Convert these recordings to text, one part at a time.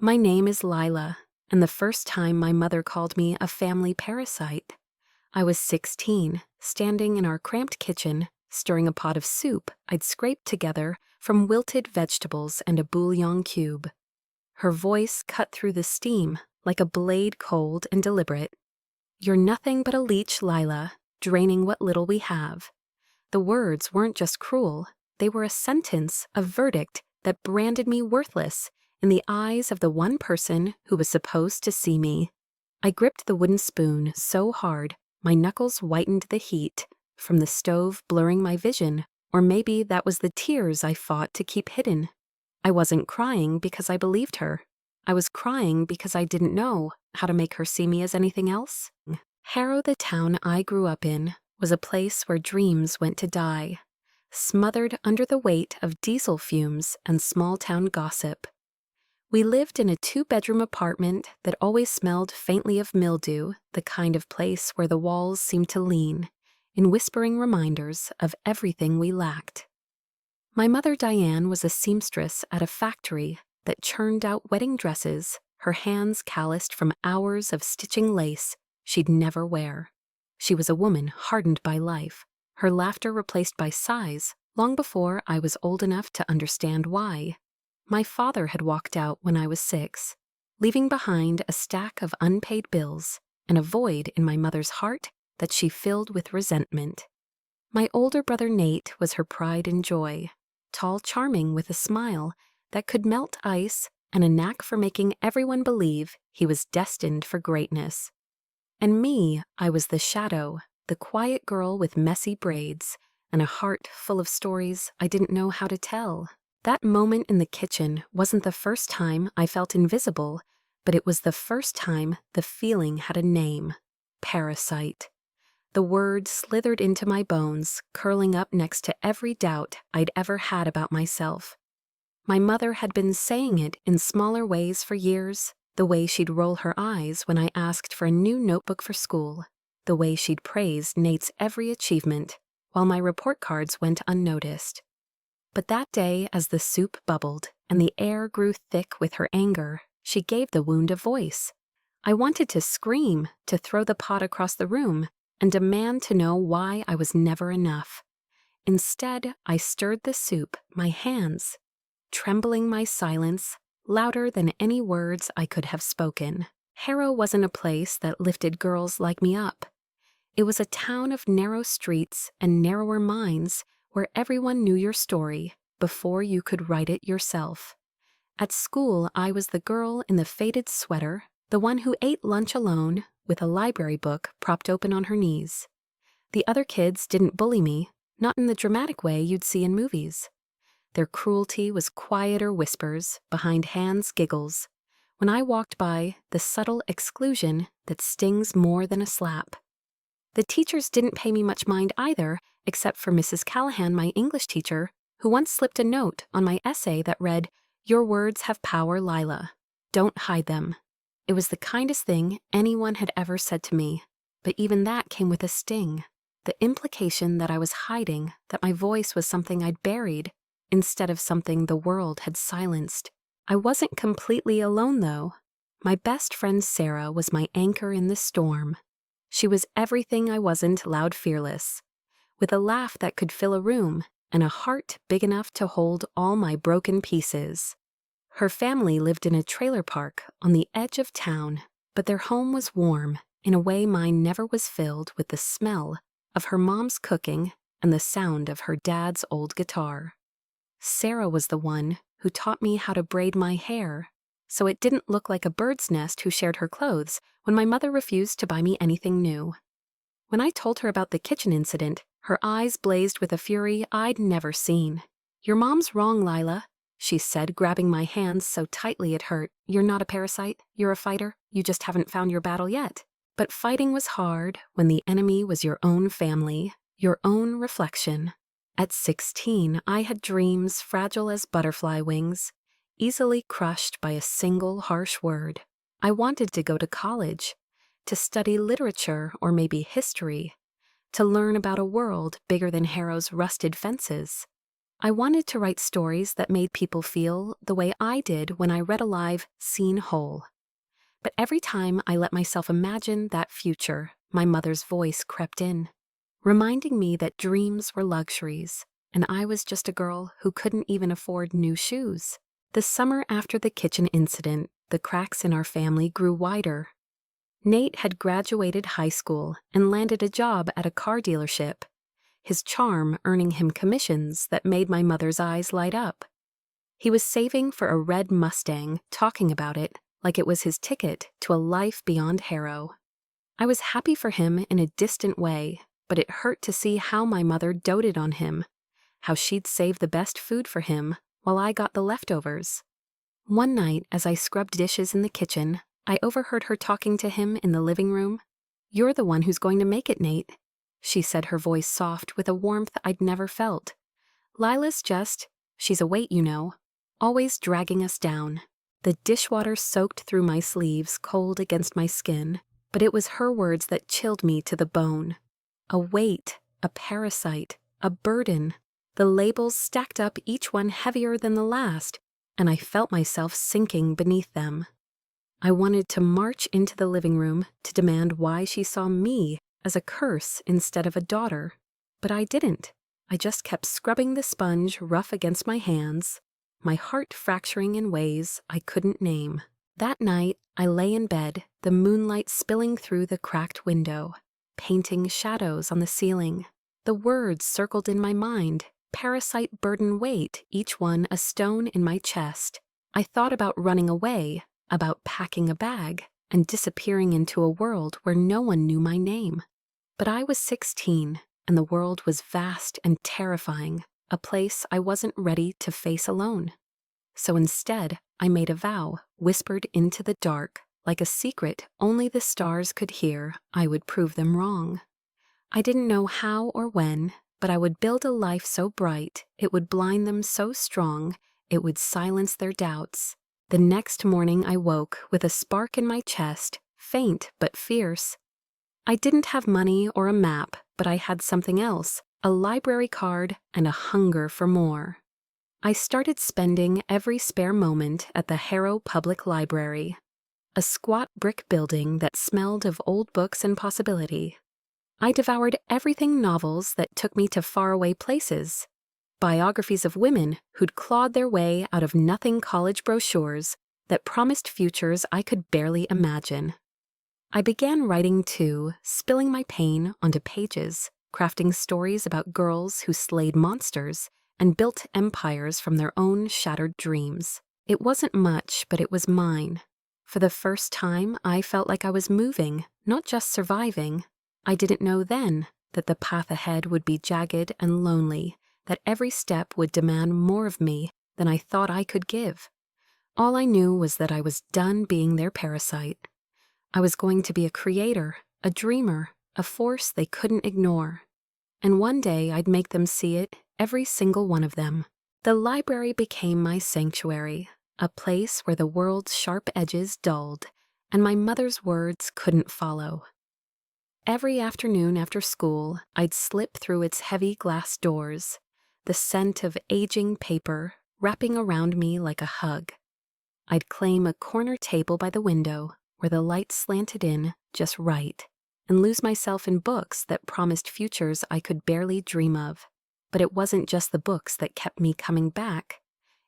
My name is Lila, and the first time my mother called me a family parasite, I was 16, standing in our cramped kitchen, stirring a pot of soup I'd scraped together from wilted vegetables and a bouillon cube. Her voice cut through the steam like a blade, cold and deliberate. "You're nothing but a leech, Lila, draining what little we have." The words weren't just cruel, they were a sentence, a verdict that branded me worthless in the eyes of the one person who was supposed to see me. I gripped the wooden spoon so hard, my knuckles whitened the heat from the stove blurring my vision, or maybe that was the tears I fought to keep hidden. I wasn't crying because I believed her. I was crying because I didn't know how to make her see me as anything else. Harrow, the town I grew up in, was a place where dreams went to die, smothered under the weight of diesel fumes and small-town gossip. We lived in a 2-bedroom apartment that always smelled faintly of mildew, the kind of place where the walls seemed to lean, in whispering reminders of everything we lacked. My mother Diane was a seamstress at a factory that churned out wedding dresses, her hands calloused from hours of stitching lace she'd never wear. She was a woman hardened by life, her laughter replaced by sighs long before I was old enough to understand why. My father had walked out when I was 6, leaving behind a stack of unpaid bills and a void in my mother's heart that she filled with resentment. My older brother Nate was her pride and joy, tall, charming, with a smile that could melt ice and a knack for making everyone believe he was destined for greatness. And me, I was the shadow, the quiet girl with messy braids and a heart full of stories I didn't know how to tell. That moment in the kitchen wasn't the first time I felt invisible, but it was the first time the feeling had a name: parasite. The word slithered into my bones, curling up next to every doubt I'd ever had about myself. My mother had been saying it in smaller ways for years, the way she'd roll her eyes when I asked for a new notebook for school, the way she'd praised Nate's every achievement, while my report cards went unnoticed. But that day, as the soup bubbled and the air grew thick with her anger, she gave the wound a voice. I wanted to scream, to throw the pot across the room, and demand to know why I was never enough. Instead, I stirred the soup, my hands, trembling my silence, louder than any words I could have spoken. Harrow wasn't a place that lifted girls like me up. It was a town of narrow streets and narrower minds where everyone knew your story before you could write it yourself. At school, I was the girl in the faded sweater, the one who ate lunch alone with a library book propped open on her knees. The other kids didn't bully me, not in the dramatic way you'd see in movies. Their cruelty was quieter whispers behind hands' giggles. When I walked by, the subtle exclusion that stings more than a slap. The teachers didn't pay me much mind either, except for Mrs. Callahan, my English teacher, who once slipped a note on my essay that read, "Your words have power, Lila. Don't hide them." It was the kindest thing anyone had ever said to me, but even that came with a sting. The implication that I was hiding, that my voice was something I'd buried, instead of something the world had silenced. I wasn't completely alone, though. My best friend Sarah was my anchor in the storm. She was everything I wasn't, loud, fearless, with a laugh that could fill a room and a heart big enough to hold all my broken pieces. Her family lived in a trailer park on the edge of town, but their home was warm in a way mine never was, filled with the smell of her mom's cooking and the sound of her dad's old guitar. Sarah was the one who taught me how to braid my hair, so it didn't look like a bird's nest who shared her clothes when my mother refused to buy me anything new. When I told her about the kitchen incident, her eyes blazed with a fury I'd never seen. "Your mom's wrong, Lila," she said, grabbing my hands so tightly it hurt. "You're not a parasite, you're a fighter. You just haven't found your battle yet." But fighting was hard when the enemy was your own family, your own reflection. At 16, I had dreams fragile as butterfly wings, easily crushed by a single harsh word. I wanted to go to college, to study literature or maybe history, to learn about a world bigger than Harrow's rusted fences. I wanted to write stories that made people feel the way I did when I read Alive, Seen Whole. But every time I let myself imagine that future, my mother's voice crept in, reminding me that dreams were luxuries, and I was just a girl who couldn't even afford new shoes. The summer after the kitchen incident, the cracks in our family grew wider. Nate had graduated high school and landed a job at a car dealership, his charm earning him commissions that made my mother's eyes light up. He was saving for a red Mustang, talking about it like it was his ticket to a life beyond Harrow. I was happy for him in a distant way, but it hurt to see how my mother doted on him, how she'd save the best food for him while I got the leftovers. One night, as I scrubbed dishes in the kitchen, I overheard her talking to him in the living room. "You're the one who's going to make it, Nate," she said, her voice soft with a warmth I'd never felt. "Lila's she's a weight, you know, always dragging us down." The dishwater soaked through my sleeves, cold against my skin, but it was her words that chilled me to the bone. A weight, a parasite, a burden. The labels stacked up, each one heavier than the last, and I felt myself sinking beneath them. I wanted to march into the living room to demand why she saw me as a curse instead of a daughter, but I didn't. I just kept scrubbing the sponge rough against my hands, my heart fracturing in ways I couldn't name. That night, I lay in bed, the moonlight spilling through the cracked window, painting shadows on the ceiling. The words circled in my mind, parasite, burden, weight, each one a stone in my chest. I thought about running away, about packing a bag, and disappearing into a world where no one knew my name. But I was 16, and the world was vast and terrifying, a place I wasn't ready to face alone. So instead, I made a vow, whispered into the dark, like a secret only the stars could hear. I would prove them wrong. I didn't know how or when, but I would build a life so bright, it would blind them so strong, it would silence their doubts. The next morning I woke with a spark in my chest, faint but fierce. I didn't have money or a map, but I had something else, a library card and a hunger for more. I started spending every spare moment at the Harrow Public Library, a squat brick building that smelled of old books and possibility. I devoured everything novels that took me to faraway places, biographies of women who'd clawed their way out of nothing college brochures that promised futures I could barely imagine. I began writing too, spilling my pain onto pages, crafting stories about girls who slayed monsters and built empires from their own shattered dreams. It wasn't much, but it was mine. For the first time, I felt like I was moving, not just surviving. I didn't know then that the path ahead would be jagged and lonely, that every step would demand more of me than I thought I could give. All I knew was that I was done being their parasite. I was going to be a creator, a dreamer, a force they couldn't ignore. And one day I'd make them see it, every single one of them. The library became my sanctuary, a place where the world's sharp edges dulled, and my mother's words couldn't follow. Every afternoon after school, I'd slip through its heavy glass doors, the scent of aging paper wrapping around me like a hug. I'd claim a corner table by the window where the light slanted in just right, and lose myself in books that promised futures I could barely dream of. But it wasn't just the books that kept me coming back.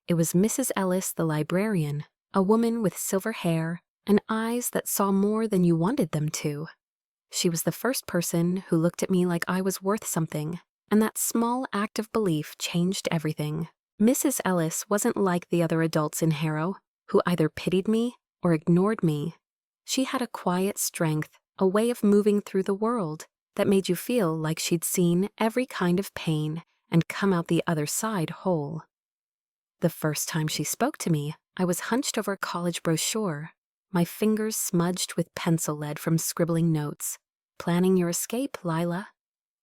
It was Mrs. Ellis, the librarian, a woman with silver hair and eyes that saw more than you wanted them to. She was the first person who looked at me like I was worth something, and that small act of belief changed everything. Mrs. Ellis wasn't like the other adults in Harrow, who either pitied me or ignored me. She had a quiet strength, a way of moving through the world that made you feel like she'd seen every kind of pain and come out the other side whole. The first time she spoke to me, I was hunched over a college brochure, my fingers smudged with pencil lead from scribbling notes. "Planning your escape, Lila?"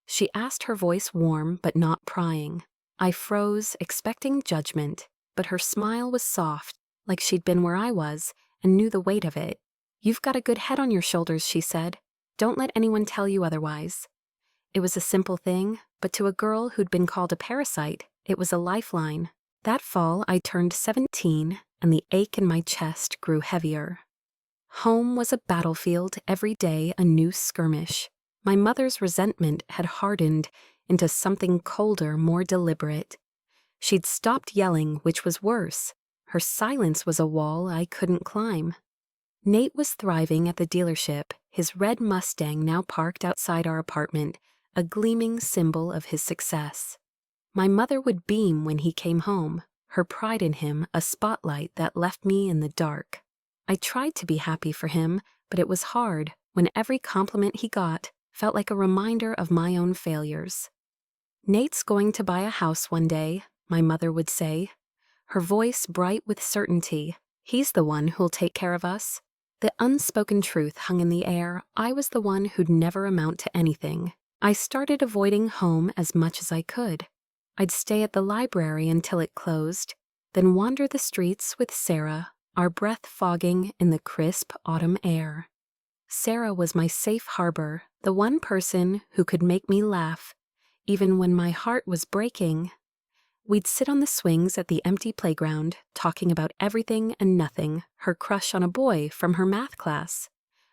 She asked, her voice warm but not prying. I froze, expecting judgment, but her smile was soft, like she'd been where I was and knew the weight of it. "You've got a good head on your shoulders," she said. "Don't let anyone tell you otherwise." It was a simple thing, but to a girl who'd been called a parasite, It was a lifeline. That fall, I turned 17, and the ache in my chest grew heavier. Home was a battlefield, every day a new skirmish. My mother's resentment had hardened into something colder, more deliberate. She'd stopped yelling, which was worse. Her silence was a wall I couldn't climb. Nate was thriving at the dealership, his red Mustang now parked outside our apartment, a gleaming symbol of his success. My mother would beam when he came home, her pride in him a spotlight that left me in the dark. I tried to be happy for him, but it was hard when every compliment he got felt like a reminder of my own failures. "Nate's going to buy a house one day," my mother would say, her voice bright with certainty. "He's the one who'll take care of us." The unspoken truth hung in the air. I was the one who'd never amount to anything. I started avoiding home as much as I could. I'd stay at the library until it closed, then wander the streets with Sarah, our breath fogging in the crisp autumn air. Sarah was my safe harbor, the one person who could make me laugh, even when my heart was breaking. We'd sit on the swings at the empty playground, talking about everything and nothing, her crush on a boy from her math class,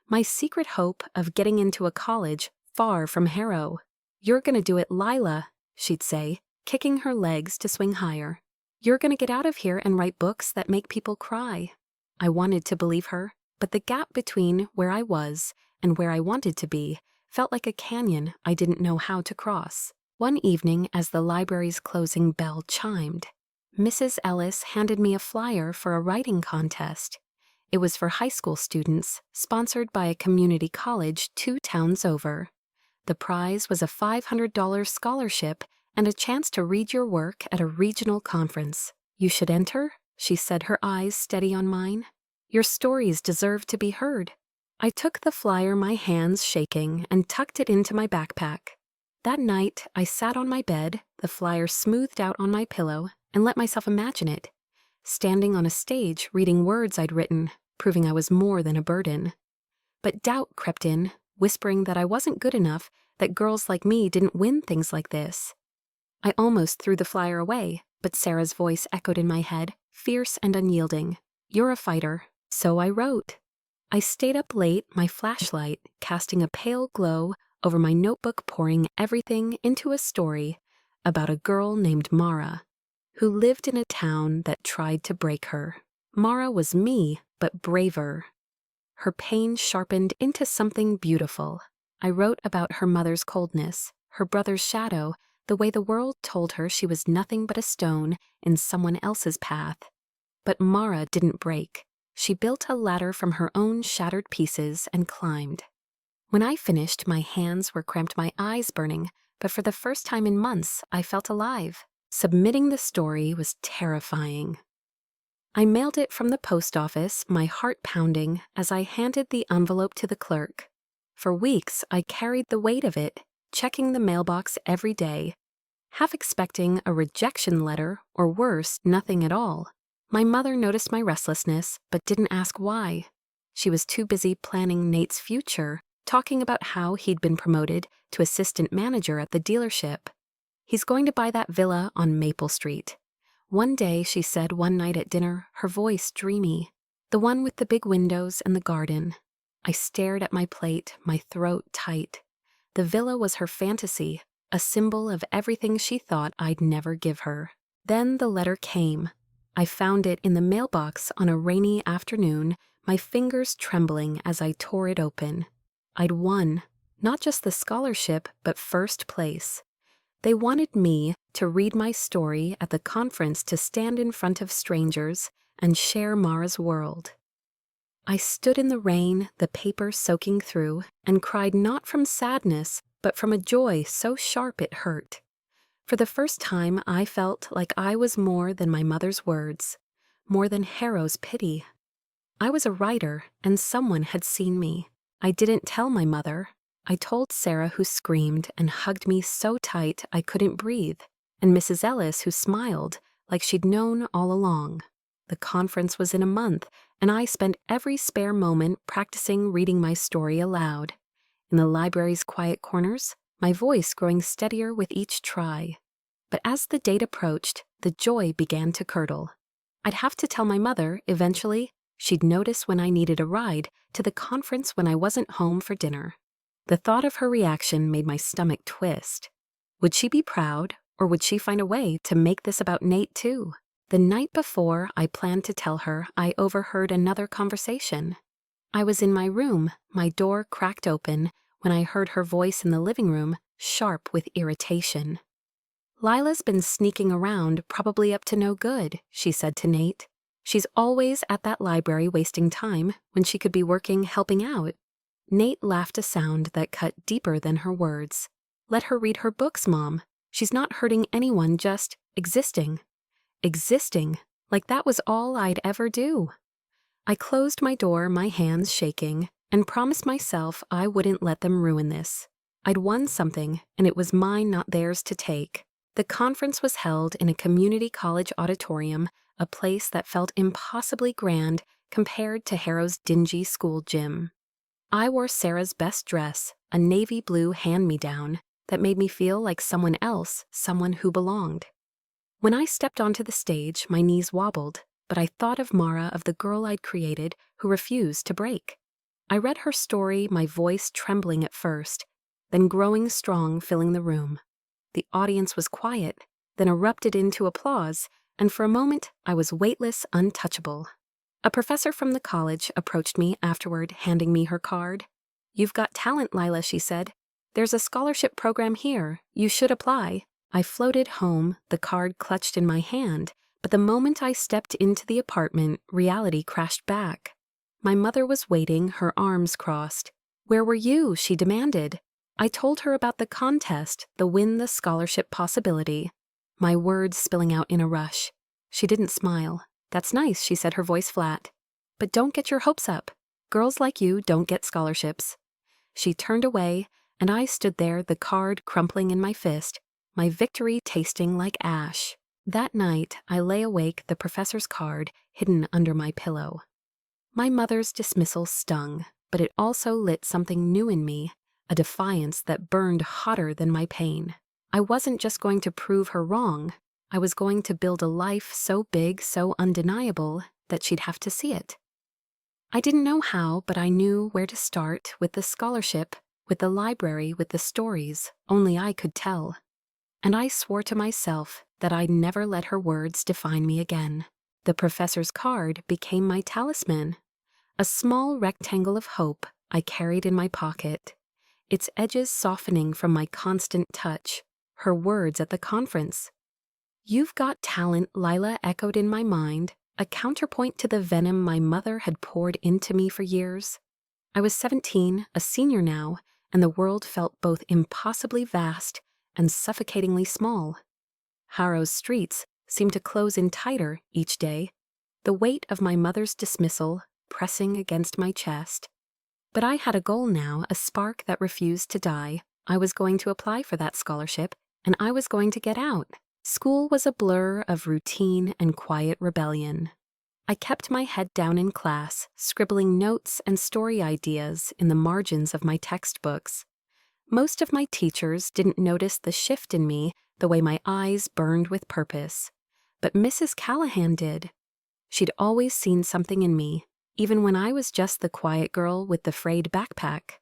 my secret hope of getting into a college far from Harrow. "You're gonna do it, Lila," she'd say, kicking her legs to swing higher. "You're gonna get out of here and write books that make people cry." I wanted to believe her, but the gap between where I was and where I wanted to be felt like a canyon I didn't know how to cross. One evening, as the library's closing bell chimed, Mrs. Ellis handed me a flyer for a writing contest. It was for high school students, sponsored by a community college 2 towns over. The prize was a $500 scholarship and a chance to read your work at a regional conference. "You should enter," she said, her eyes steady on mine. "Your stories deserve to be heard." I took the flyer, my hands shaking, and tucked it into my backpack. That night, I sat on my bed, the flyer smoothed out on my pillow, and let myself imagine it. Standing on a stage, reading words I'd written, proving I was more than a burden. But doubt crept in, whispering that I wasn't good enough, that girls like me didn't win things like this. I almost threw the flyer away, but Sarah's voice echoed in my head, fierce and unyielding. "You're a fighter." So I wrote. I stayed up late, my flashlight casting a pale glow over my notebook, pouring everything into a story about a girl named Mara, who lived in a town that tried to break her. Mara was me, but braver. Her pain sharpened into something beautiful. I wrote about her mother's coldness, her brother's shadow, the way the world told her she was nothing but a stone in someone else's path. But Mara didn't break. She built a ladder from her own shattered pieces and climbed. When I finished, my hands were cramped, my eyes burning, but for the first time in months, I felt alive. Submitting the story was terrifying. I mailed it from the post office, my heart pounding, as I handed the envelope to the clerk. For weeks, I carried the weight of it, checking the mailbox every day, half expecting a rejection letter, or worse, nothing at all. My mother noticed my restlessness, but didn't ask why. She was too busy planning Nate's future, talking about how he'd been promoted to assistant manager at the dealership. "He's going to buy that villa on Maple Street." One day, she said one night at dinner, her voice dreamy. "The one with the big windows and the garden." I stared at my plate, my throat tight. The villa was her fantasy, a symbol of everything she thought I'd never give her. Then the letter came. I found it in the mailbox on a rainy afternoon, my fingers trembling as I tore it open. I'd won, not just the scholarship, but first place. They wanted me to read my story at the conference, to stand in front of strangers and share Mara's world. I stood in the rain, the paper soaking through, and cried not from sadness, but from a joy so sharp it hurt. For the first time, I felt like I was more than my mother's words, more than Harrow's pity. I was a writer, and someone had seen me. I didn't tell my mother. I told Sarah, who screamed and hugged me so tight I couldn't breathe, and Mrs. Ellis, who smiled like she'd known all along. The conference was in a month, and I spent every spare moment practicing reading my story aloud. In the library's quiet corners, my voice growing steadier with each try. But as the date approached, the joy began to curdle. I'd have to tell my mother, eventually. She'd notice when I needed a ride to the conference when I wasn't home for dinner. The thought of her reaction made my stomach twist. Would she be proud, or would she find a way to make this about Nate too? The night before I planned to tell her, I overheard another conversation. I was in my room, my door cracked open, when I heard her voice in the living room, sharp with irritation. "Lila's been sneaking around, probably up to no good," she said to Nate. "She's always at that library wasting time when she could be working helping out." Nate laughed a sound that cut deeper than her words. "Let her read her books, Mom. She's not hurting anyone, just existing." Existing, like that was all I'd ever do. I closed my door, my hands shaking, and promised myself I wouldn't let them ruin this. I'd won something, and it was mine, not theirs to take. The conference was held in a community college auditorium, a place that felt impossibly grand compared to Harrow's dingy school gym. I wore Sarah's best dress, a navy blue hand-me-down, that made me feel like someone else, someone who belonged. When I stepped onto the stage, my knees wobbled, but I thought of Mara, of the girl I'd created who refused to break. I read her story, my voice trembling at first, then growing strong, filling the room. The audience was quiet, then erupted into applause, and for a moment I was weightless, untouchable. A professor from the college approached me afterward, handing me her card. "You've got talent, Lila," she said. "There's a scholarship program here. You should apply." I floated home, the card clutched in my hand, but the moment I stepped into the apartment, reality crashed back. My mother was waiting, her arms crossed. "Where were you?" she demanded. I told her about the contest, the win, the scholarship possibility. My words spilling out in a rush. She didn't smile. "That's nice," she said, her voice flat. "But don't get your hopes up. Girls like you don't get scholarships." She turned away, and I stood there, the card crumpling in my fist, my victory tasting like ash. That night, I lay awake, the professor's card hidden under my pillow. My mother's dismissal stung, but it also lit something new in me, a defiance that burned hotter than my pain. I wasn't just going to prove her wrong. I was going to build a life so big, so undeniable, that she'd have to see it. I didn't know how, but I knew where to start, with the scholarship, with the library, with the stories only I could tell. And I swore to myself that I'd never let her words define me again. The professor's card became my talisman, a small rectangle of hope I carried in my pocket, its edges softening from my constant touch, her words at the conference. "You've got talent," Lila echoed in my mind, a counterpoint to the venom my mother had poured into me for years. I was 17, a senior now, and the world felt both impossibly vast and suffocatingly small. Harrow's streets seemed to close in tighter each day, the weight of my mother's dismissal pressing against my chest. But I had a goal now, a spark that refused to die. I was going to apply for that scholarship, and I was going to get out. School was a blur of routine and quiet rebellion. I kept my head down in class, scribbling notes and story ideas in the margins of my textbooks. Most of my teachers didn't notice the shift in me, the way my eyes burned with purpose. But Mrs. Callahan did. She'd always seen something in me, even when I was just the quiet girl with the frayed backpack.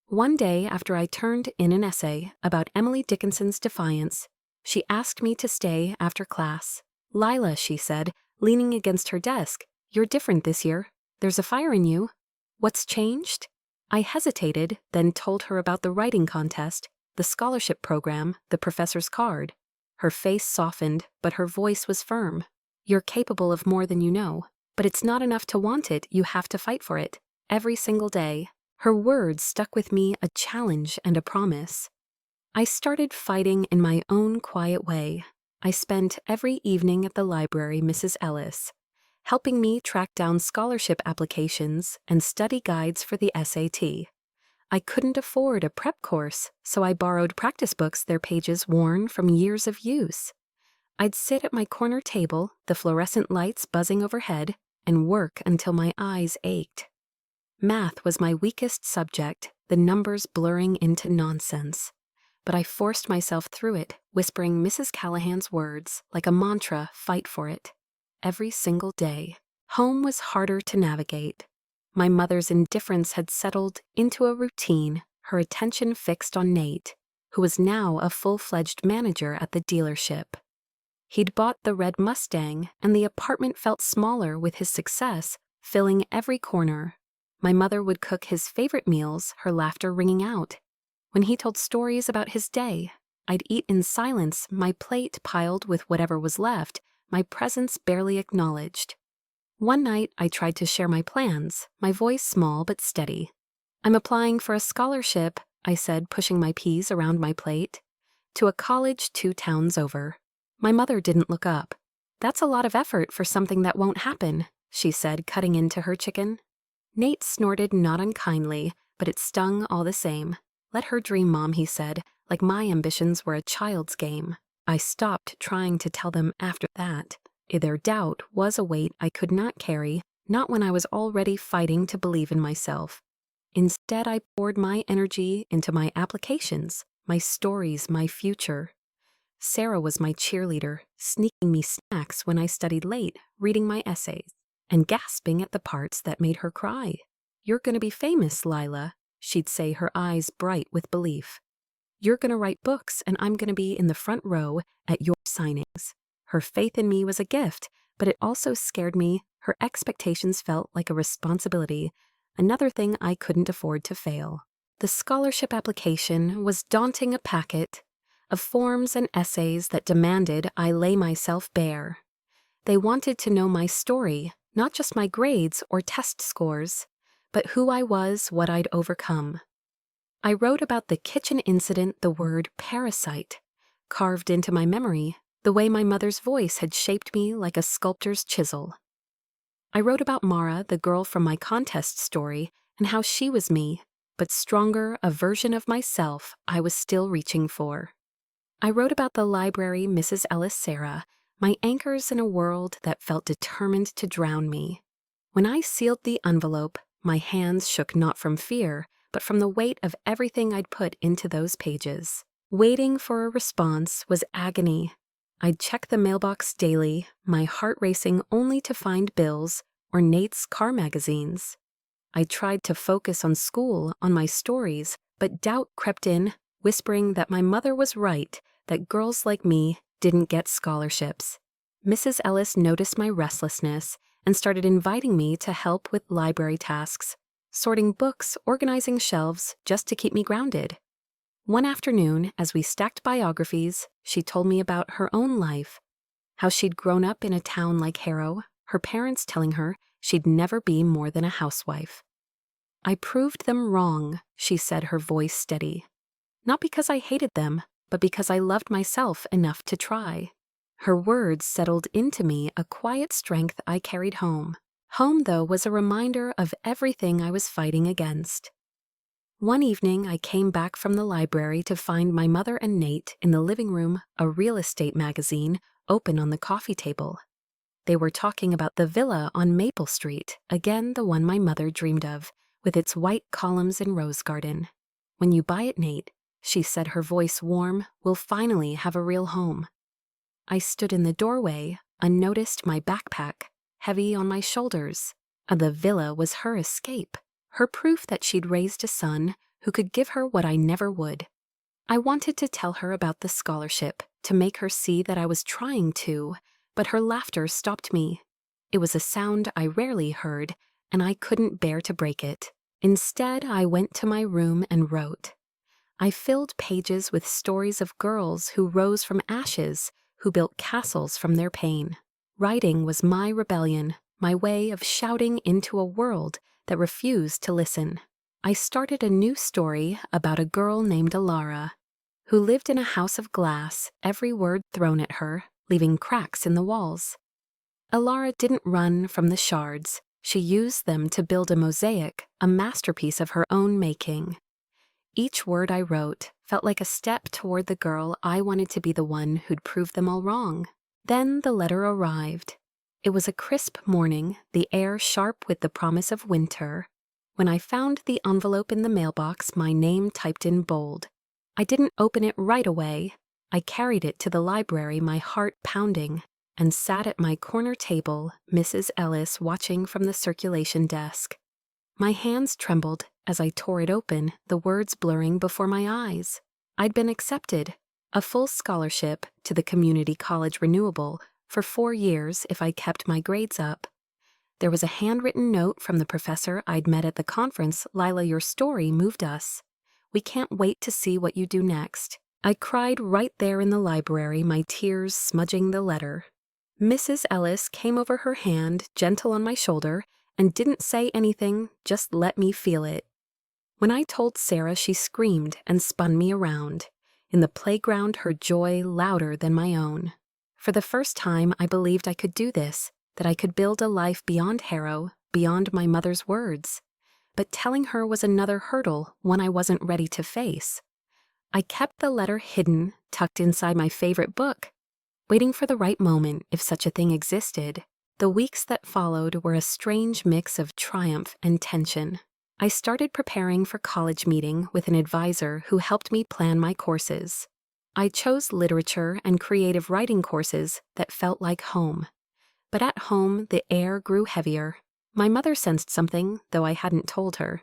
One day, after I turned in an essay about Emily Dickinson's Defiance, she asked me to stay after class. "Lila," she said, leaning against her desk, "you're different this year. There's a fire in you. What's changed?" I hesitated, then told her about the writing contest, the scholarship program, the professor's card. Her face softened, but her voice was firm. "You're capable of more than you know, but it's not enough to want it, you have to fight for it, every single day." Her words stuck with me, a challenge and a promise. I started fighting in my own quiet way. I spent every evening at the library, Mrs. Ellis, helping me track down scholarship applications and study guides for the SAT. I couldn't afford a prep course, so I borrowed practice books, their pages worn from years of use. I'd sit at my corner table, the fluorescent lights buzzing overhead, and work until my eyes ached. Math was my weakest subject, the numbers blurring into nonsense. but I forced myself through it, whispering Mrs. Callahan's words like a mantra, fight for it. Every single day. Home was harder to navigate. My mother's indifference had settled into a routine, her attention fixed on Nate, who was now a full-fledged manager at the dealership. He'd bought the red Mustang, and the apartment felt smaller with his success, filling every corner. My mother would cook his favorite meals, her laughter ringing out. When he told stories about his day, I'd eat in silence, my plate piled with whatever was left, my presence barely acknowledged. One night, I tried to share my plans, my voice small but steady. "I'm applying for a scholarship," I said, pushing my peas around my plate, "to a college 2 towns over." My mother didn't look up. "That's a lot of effort for something that won't happen," she said, cutting into her chicken. Nate snorted not unkindly, but it stung all the same. "Let her dream, Mom," he said, like my ambitions were a child's game. I stopped trying to tell them after that. Their doubt was a weight I could not carry, not when I was already fighting to believe in myself. Instead, I poured my energy into my applications, my stories, my future. Sarah was my cheerleader, sneaking me snacks when I studied late, reading my essays, and gasping at the parts that made her cry. "You're going to be famous, Lila," she'd say, her eyes bright with belief. "You're going to write books, and I'm going to be in the front row at your signings." Her faith in me was a gift, but it also scared me. Her expectations felt like a responsibility, another thing I couldn't afford to fail. The scholarship application was daunting, a packet of forms and essays that demanded I lay myself bare. They wanted to know my story, not just my grades or test scores, but who I was, what I'd overcome. I wrote about the kitchen incident, the word parasite, carved into my memory, the way my mother's voice had shaped me like a sculptor's chisel. I wrote about Mara, the girl from my contest story, and how she was me, but stronger, a version of myself I was still reaching for. I wrote about the library, Mrs. Ellis Sarah, my anchors in a world that felt determined to drown me. When I sealed the envelope, my hands shook not from fear, but from the weight of everything I'd put into those pages. Waiting for a response was agony. I'd check the mailbox daily, my heart racing only to find bills or Nate's car magazines. I tried to focus on school, on my stories, but doubt crept in, whispering that my mother was right, that girls like me didn't get scholarships. Mrs. Ellis noticed my restlessness and started inviting me to help with library tasks, sorting books, organizing shelves, just to keep me grounded. One afternoon, as we stacked biographies, she told me about her own life, how she'd grown up in a town like Harrow, her parents telling her she'd never be more than a housewife. "I proved them wrong," she said, her voice steady. "Not because I hated them, but because I loved myself enough to try." Her words settled into me, a quiet strength I carried home. Home, though, was a reminder of everything I was fighting against. One evening, I came back from the library to find my mother and Nate in the living room, a real estate magazine open on the coffee table. They were talking about the villa on Maple Street, again the one my mother dreamed of, with its white columns and rose garden. "When you buy it, Nate," she said, her voice warm, "we'll finally have a real home." I stood in the doorway, unnoticed, my backpack heavy on my shoulders. The villa was her escape, her proof that she'd raised a son who could give her what I never would. I wanted to tell her about the scholarship, to make her see that I was trying to, but her laughter stopped me. It was a sound I rarely heard, and I couldn't bear to break it. Instead, I went to my room and wrote. I filled pages with stories of girls who rose from ashes, who built castles from their pain. Writing was my rebellion, my way of shouting into a world that refused to listen. I started a new story about a girl named Alara, who lived in a house of glass, every word thrown at her, leaving cracks in the walls. Alara didn't run from the shards. She used them to build a mosaic, a masterpiece of her own making. Each word I wrote felt like a step toward the girl I wanted to be, the one who'd prove them all wrong. Then the letter arrived. It was a crisp morning, the air sharp with the promise of winter. When I found the envelope in the mailbox, my name typed in bold. I didn't open it right away. I carried it to the library, my heart pounding, and sat at my corner table, Mrs. Ellis watching from the circulation desk. My hands trembled as I tore it open, the words blurring before my eyes. I'd been accepted, a full scholarship to the community college renewable for 4 years if I kept my grades up. There was a handwritten note from the professor I'd met at the conference. Lila, your story moved us. We can't wait to see what you do next. I cried right there in the library, my tears smudging the letter. Mrs. Ellis came over, her hand gentle on my shoulder, and didn't say anything, just let me feel it. When I told Sarah, she screamed and spun me around. In the playground, her joy louder than my own. For the first time, I believed I could do this, that I could build a life beyond Harrow, beyond my mother's words. But telling her was another hurdle, one I wasn't ready to face. I kept the letter hidden, tucked inside my favorite book, waiting for the right moment if such a thing existed. The weeks that followed were a strange mix of triumph and tension. I started preparing for college meeting with an advisor who helped me plan my courses. I chose literature and creative writing courses that felt like home. But at home, the air grew heavier. My mother sensed something, though I hadn't told her.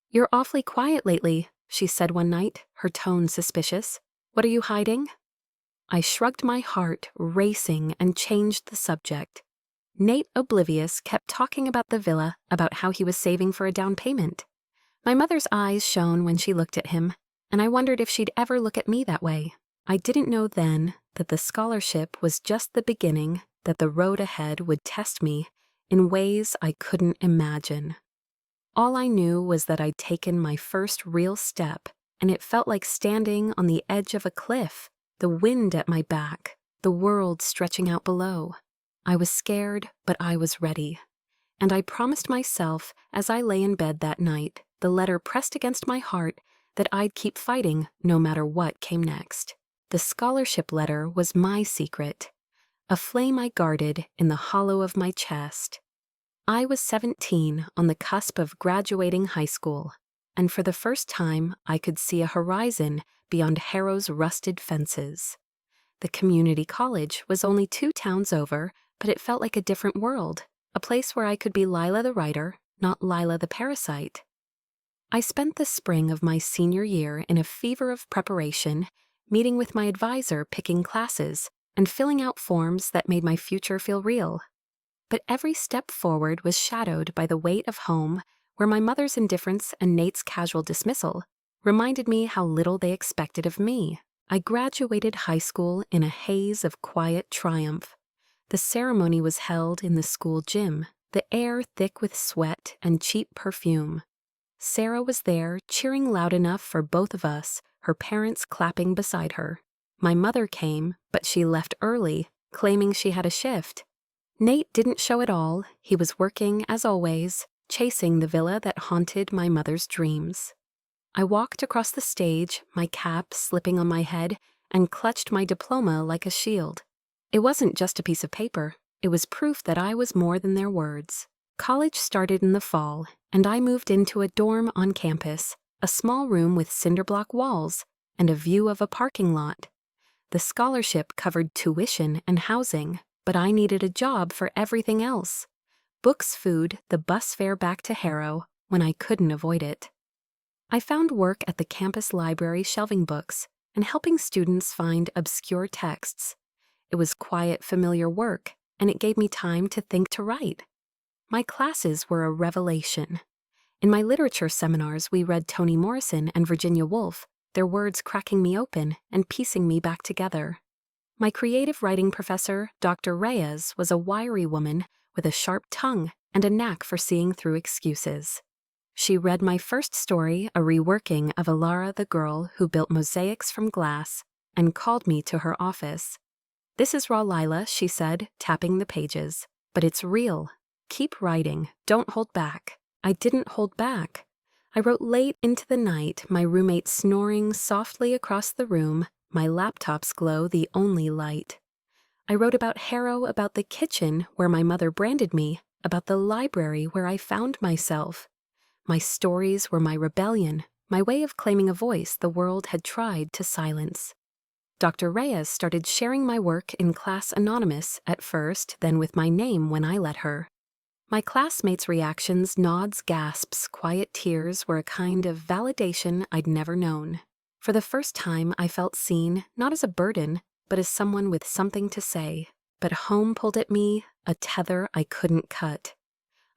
"You're awfully quiet lately," she said one night, her tone suspicious. "What are you hiding?" I shrugged, my heart racing, and changed the subject. Nate, oblivious, kept talking about the villa, about how he was saving for a down payment. My mother's eyes shone when she looked at him, and I wondered if she'd ever look at me that way. I didn't know then that the scholarship was just the beginning, that the road ahead would test me in ways I couldn't imagine. All I knew was that I'd taken my first real step, and it felt like standing on the edge of a cliff, the wind at my back, the world stretching out below. I was scared, but I was ready. And I promised myself, as I lay in bed that night, the letter pressed against my heart, that I'd keep fighting no matter what came next. The scholarship letter was my secret, a flame I guarded in the hollow of my chest. I was 17, on the cusp of graduating high school, and for the first time I could see a horizon beyond Harrow's rusted fences. The community college was only 2 towns over, but it felt like a different world, a place where I could be Lila the writer, not Lila the parasite. I spent the spring of my senior year in a fever of preparation, meeting with my advisor, picking classes, and filling out forms that made my future feel real. But every step forward was shadowed by the weight of home, where my mother's indifference and Nate's casual dismissal reminded me how little they expected of me. I graduated high school in a haze of quiet triumph. The ceremony was held in the school gym, the air thick with sweat and cheap perfume. Sarah was there, cheering loud enough for both of us, her parents clapping beside her. My mother came, but she left early, claiming she had a shift. Nate didn't show at all. He was working, as always, chasing the villa that haunted my mother's dreams. I walked across the stage, my cap slipping on my head, and clutched my diploma like a shield. It wasn't just a piece of paper. It was proof that I was more than their words. College started in the fall, and I moved into a dorm on campus, a small room with cinder-block walls and a view of a parking lot. The scholarship covered tuition and housing, but I needed a job for everything else. Books, food, the bus fare back to Harrow, when I couldn't avoid it. I found work at the campus library shelving books and helping students find obscure texts. It was quiet, familiar work, and it gave me time to think, to write. My classes were a revelation. In my literature seminars, we read Toni Morrison and Virginia Woolf, their words cracking me open and piecing me back together. My creative writing professor, Dr. Reyes, was a wiry woman with a sharp tongue and a knack for seeing through excuses. She read my first story, a reworking of Alara the Girl Who Built Mosaics from Glass, and called me to her office. "This is raw, Lila," she said, tapping the pages. "But it's real. Keep writing. Don't hold back." I didn't hold back. I wrote late into the night, my roommate snoring softly across the room, my laptop's glow the only light. I wrote about Harrow, about the kitchen where my mother branded me, about the library where I found myself. My stories were my rebellion, my way of claiming a voice the world had tried to silence. Dr. Reyes started sharing my work in class anonymous at first, then with my name when I let her. My classmates' reactions, nods, gasps, quiet tears were a kind of validation I'd never known. For the first time, I felt seen, not as a burden, but as someone with something to say. But home pulled at me, a tether I couldn't cut.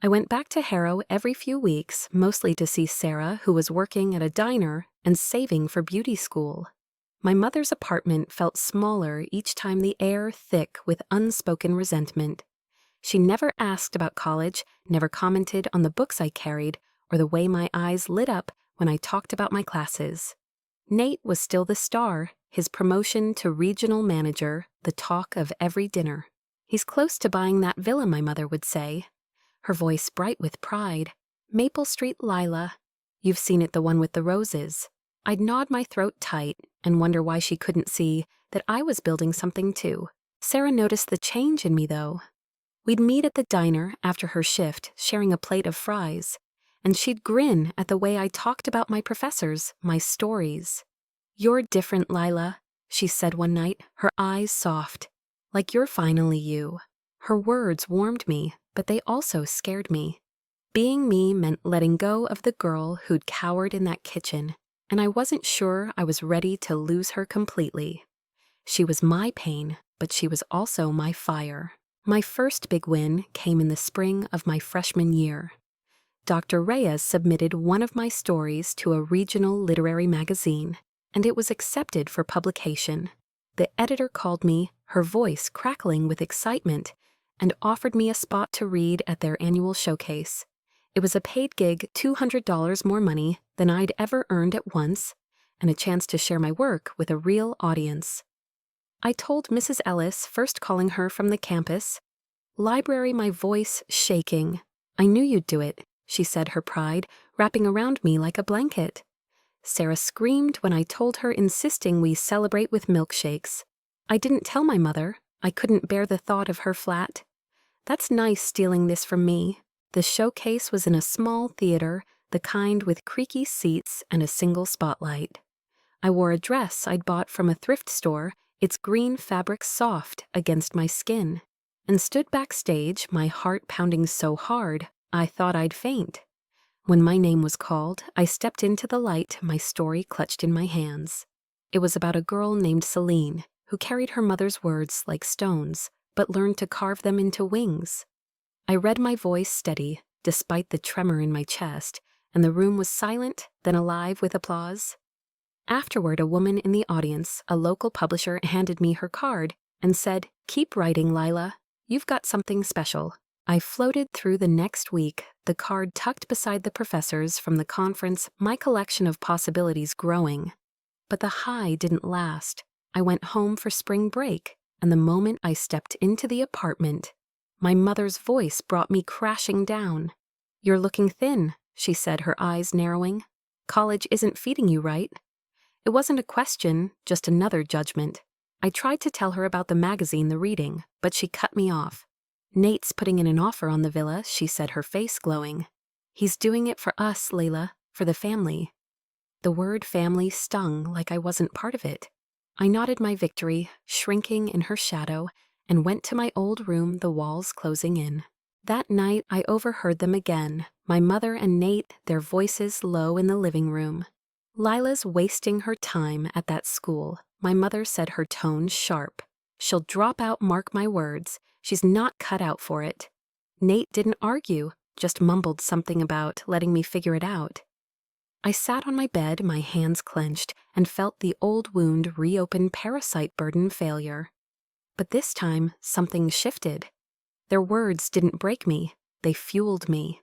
I went back to Harrow every few weeks, mostly to see Sarah, who was working at a diner and saving for beauty school. My mother's apartment felt smaller each time, the air thick with unspoken resentment. She never asked about college, never commented on the books I carried, or the way my eyes lit up when I talked about my classes. Nate was still the star, his promotion to regional manager, the talk of every dinner. He's close to buying that villa, my mother would say, her voice bright with pride. Maple Street, Lila. You've seen it, the one with the roses. I'd nod my throat tight and wonder why she couldn't see that I was building something too. Sarah noticed the change in me, though. We'd meet at the diner after her shift, sharing a plate of fries, and she'd grin at the way I talked about my professors, my stories. "You're different, Lila," she said one night, her eyes soft. "Like you're finally you." Her words warmed me, but they also scared me. Being me meant letting go of the girl who'd cowered in that kitchen, and I wasn't sure I was ready to lose her completely. She was my pain, but she was also my fire. My first big win came in the spring of my freshman year. Dr. Reyes submitted one of my stories to a regional literary magazine, and it was accepted for publication. The editor called me, her voice crackling with excitement, and offered me a spot to read at their annual showcase. It was a paid gig, $200 more money than I'd ever earned at once, and a chance to share my work with a real audience. I told Mrs. Ellis, first calling her from the campus. Library, my voice shaking. "I knew you'd do it," she said, her pride wrapping around me like a blanket. Sarah screamed when I told her, insisting we celebrate with milkshakes. I didn't tell my mother. I couldn't bear the thought of her flat. "That's nice, stealing this from me." The showcase was in a small theater, the kind with creaky seats and a single spotlight. I wore a dress I'd bought from a thrift store, its green fabric soft against my skin, and stood backstage, my heart pounding so hard I thought I'd faint. When my name was called, I stepped into the light, my story clutched in my hands. It was about a girl named Celine, who carried her mother's words like stones, but learned to carve them into wings. I read my voice steady, despite the tremor in my chest, and the room was silent, then alive with applause. Afterward, a woman in the audience, a local publisher, handed me her card and said, "Keep writing, Lila. You've got something special." I floated through the next week, the card tucked beside the professor's from the conference, my collection of possibilities growing. But the high didn't last. I went home for spring break, and the moment I stepped into the apartment, my mother's voice brought me crashing down. "You're looking thin," she said, her eyes narrowing. "College isn't feeding you right." It wasn't a question, just another judgment. I tried to tell her about the magazine, the reading, but she cut me off. "Nate's putting in an offer on the villa," she said, her face glowing. "He's doing it for us, Lila, for the family." The word family stung like I wasn't part of it. I nodded my victory, shrinking in her shadow, and went to my old room, the walls closing in. That night I overheard them again, my mother and Nate, their voices low in the living room. "Lila's wasting her time at that school," my mother said, her tone sharp. "She'll drop out, mark my words. She's not cut out for it." Nate didn't argue, just mumbled something about letting me figure it out. I sat on my bed, my hands clenched, and felt the old wound reopen, parasite burden, failure. But this time, something shifted. Their words didn't break me, they fueled me.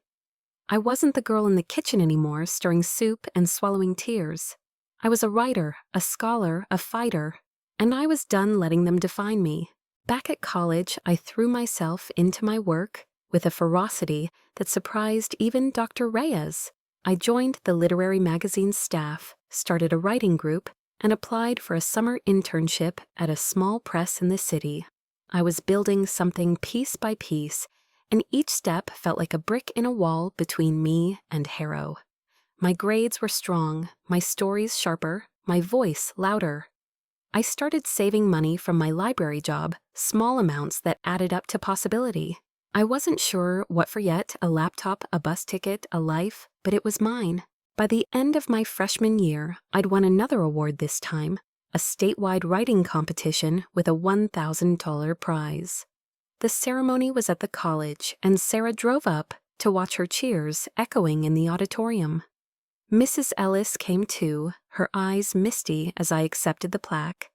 I wasn't the girl in the kitchen anymore, stirring soup and swallowing tears. I was a writer, a scholar, a fighter, and I was done letting them define me. Back at college, I threw myself into my work with a ferocity that surprised even Dr. Reyes. I joined the literary magazine's staff, started a writing group, and applied for a summer internship at a small press in the city. I was building something piece by piece, and each step felt like a brick in a wall between me and Harrow. My grades were strong, my stories sharper, my voice louder. I started saving money from my library job, small amounts that added up to possibility. I wasn't sure what for yet, a laptop, a bus ticket, a life, but it was mine. By the end of my freshman year, I'd won another award this time, a statewide writing competition with a $1,000 prize. The ceremony was at the college, and Sarah drove up to watch her cheers echoing in the auditorium. Mrs. Ellis came too, her eyes misty as I accepted the plaque.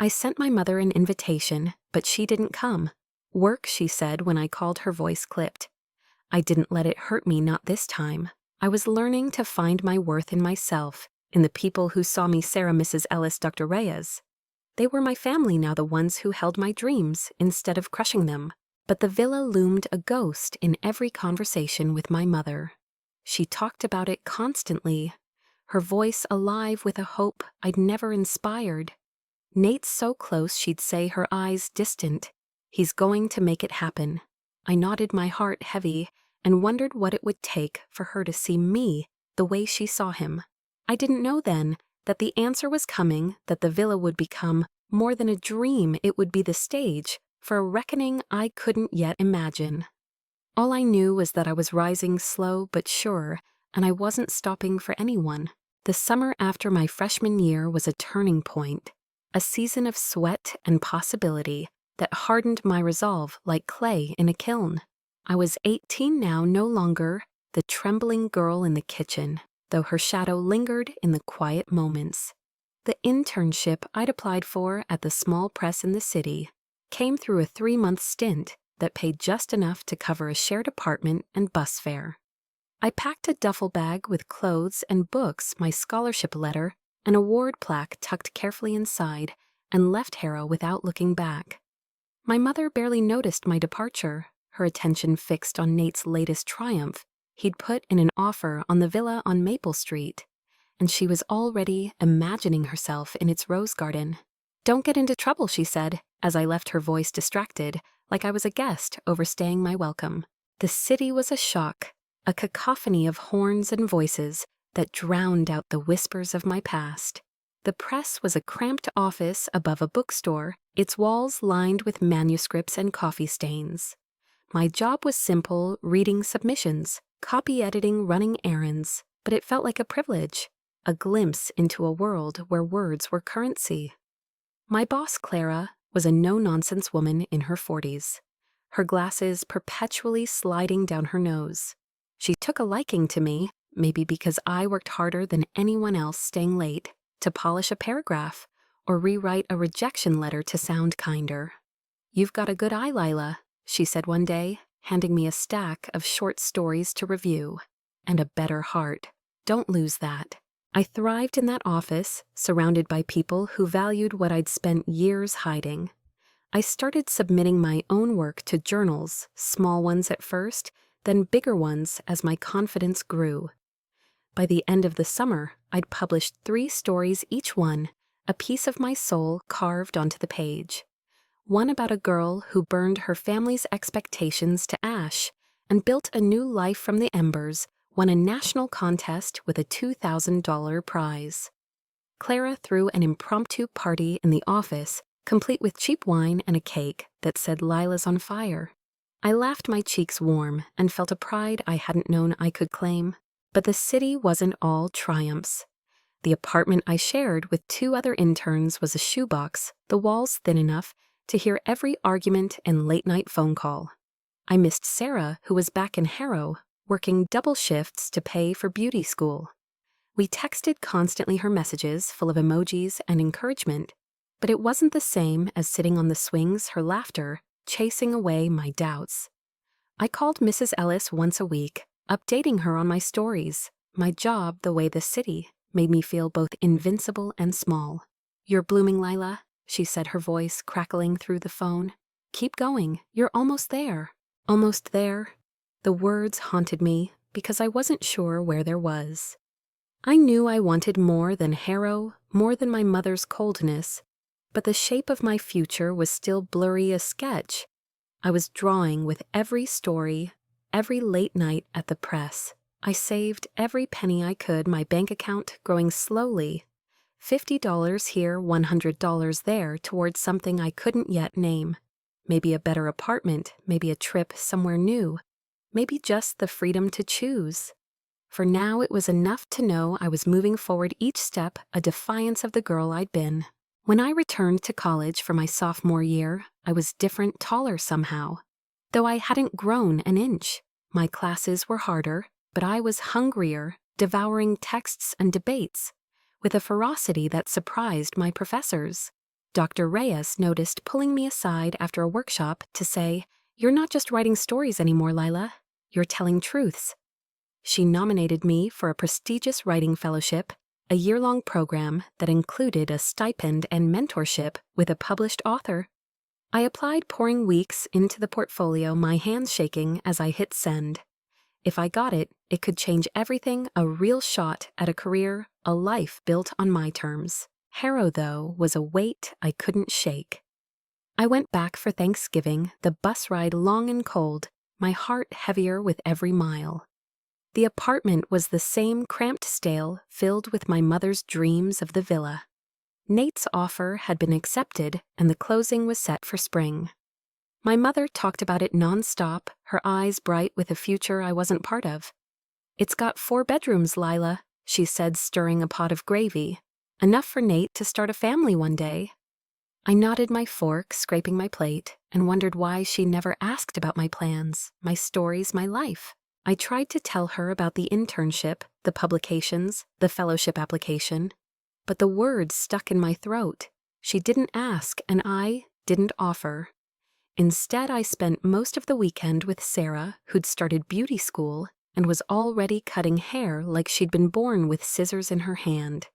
I sent my mother an invitation, but she didn't come. Work, she said when I called, her voice clipped. I didn't let it hurt me, not this time. I was learning to find my worth in myself, in the people who saw me Sarah, Mrs. Ellis, Dr. Reyes. They were my family now, the ones who held my dreams instead of crushing them. But the villa loomed a ghost in every conversation with my mother. She talked about it constantly, her voice alive with a hope I'd never inspired. Nate's so close, she'd say, her eyes distant. He's going to make it happen. I nodded, my heart heavy, and wondered what it would take for her to see me the way she saw him. I didn't know then that the answer was coming, that the villa would become more than a dream. It would be the stage for a reckoning I couldn't yet imagine. All I knew was that I was rising slow but sure, and I wasn't stopping for anyone. The summer after my freshman year was a turning point, a season of sweat and possibility that hardened my resolve like clay in a kiln. I was 18 now, no longer the trembling girl in the kitchen, though her shadow lingered in the quiet moments. The internship I'd applied for at the small press in the city came through a 3-month stint that paid just enough to cover a shared apartment and bus fare. I packed a duffel bag with clothes and books, my scholarship letter, an award plaque tucked carefully inside, and left Harrow without looking back. My mother barely noticed my departure, her attention fixed on Nate's latest triumph. He'd put in an offer on the villa on Maple Street, and she was already imagining herself in its rose garden. "Don't get into trouble," she said, as I left, her voice distracted, like I was a guest overstaying my welcome. The city was a shock, a cacophony of horns and voices that drowned out the whispers of my past. The press was a cramped office above a bookstore, its walls lined with manuscripts and coffee stains. My job was simple: reading submissions, copy editing, running errands, but it felt like a privilege, a glimpse into a world where words were currency. My boss, Clara, was a no-nonsense woman in her 40s, her glasses perpetually sliding down her nose. She took a liking to me, maybe because I worked harder than anyone else, staying late to polish a paragraph or rewrite a rejection letter to sound kinder. "You've got a good eye, Lila," she said one day, handing me a stack of short stories to review. "And a better heart. Don't lose that." I thrived in that office, surrounded by people who valued what I'd spent years hiding. I started submitting my own work to journals, small ones at first, then bigger ones as my confidence grew. By the end of the summer, I'd published 3 stories, each one a piece of my soul carved onto the page. One about a girl who burned her family's expectations to ash and built a new life from the embers, won a national contest with a $2,000 prize. Clara threw an impromptu party in the office, complete with cheap wine and a cake that said "Lila's on fire." I laughed, my cheeks warm, and felt a pride I hadn't known I could claim. But the city wasn't all triumphs. The apartment I shared with 2 other interns was a shoebox, the walls thin enough to hear every argument and late-night phone call. I missed Sarah, who was back in Harrow, working double shifts to pay for beauty school. We texted constantly, her messages full of emojis and encouragement, but it wasn't the same as sitting on the swings, her laughter chasing away my doubts. I called Mrs. Ellis once a week, updating her on my stories, my job, the way the city made me feel both invincible and small. "You're blooming, Lila," she said, her voice crackling through the phone. "Keep going. You're almost there." Almost there. The words haunted me because I wasn't sure where there was. I knew I wanted more than Harrow, more than my mother's coldness, but the shape of my future was still blurry, a sketch I was drawing with every story, every late night at the press. I saved every penny I could, my bank account growing slowly. $50 here, $100 there, towards something I couldn't yet name. Maybe a better apartment, maybe a trip somewhere new, maybe just the freedom to choose. For now it was enough to know I was moving forward each step, a defiance of the girl I'd been. When I returned to college for my sophomore year, I was different, taller somehow. Though I hadn't grown an inch. My classes were harder, but I was hungrier, devouring texts and debates, with a ferocity that surprised my professors. Dr. Reyes noticed, pulling me aside after a workshop to say, "You're not just writing stories anymore, Lila. You're telling truths." She nominated me for a prestigious writing fellowship, a year-long program that included a stipend and mentorship with a published author. I applied, pouring weeks into the portfolio, my hands shaking as I hit send. If I got it, it could change everything, a real shot at a career, a life built on my terms. Harrow, though, was a weight I couldn't shake. I went back for Thanksgiving, the bus ride long and cold, my heart heavier with every mile. The apartment was the same cramped, stale, filled with my mother's dreams of the villa. Nate's offer had been accepted, and the closing was set for spring. My mother talked about it nonstop, her eyes bright with a future I wasn't part of. "It's got 4 bedrooms, Lila," she said, stirring a pot of gravy. "Enough for Nate to start a family one day." I nodded my fork, scraping my plate, and wondered why she never asked about my plans, my stories, my life. I tried to tell her about the internship, the publications, the fellowship application, but the words stuck in my throat. She didn't ask, and I didn't offer. Instead, I spent most of the weekend with Sarah, who'd started beauty school and was already cutting hair like she'd been born with scissors in her hand.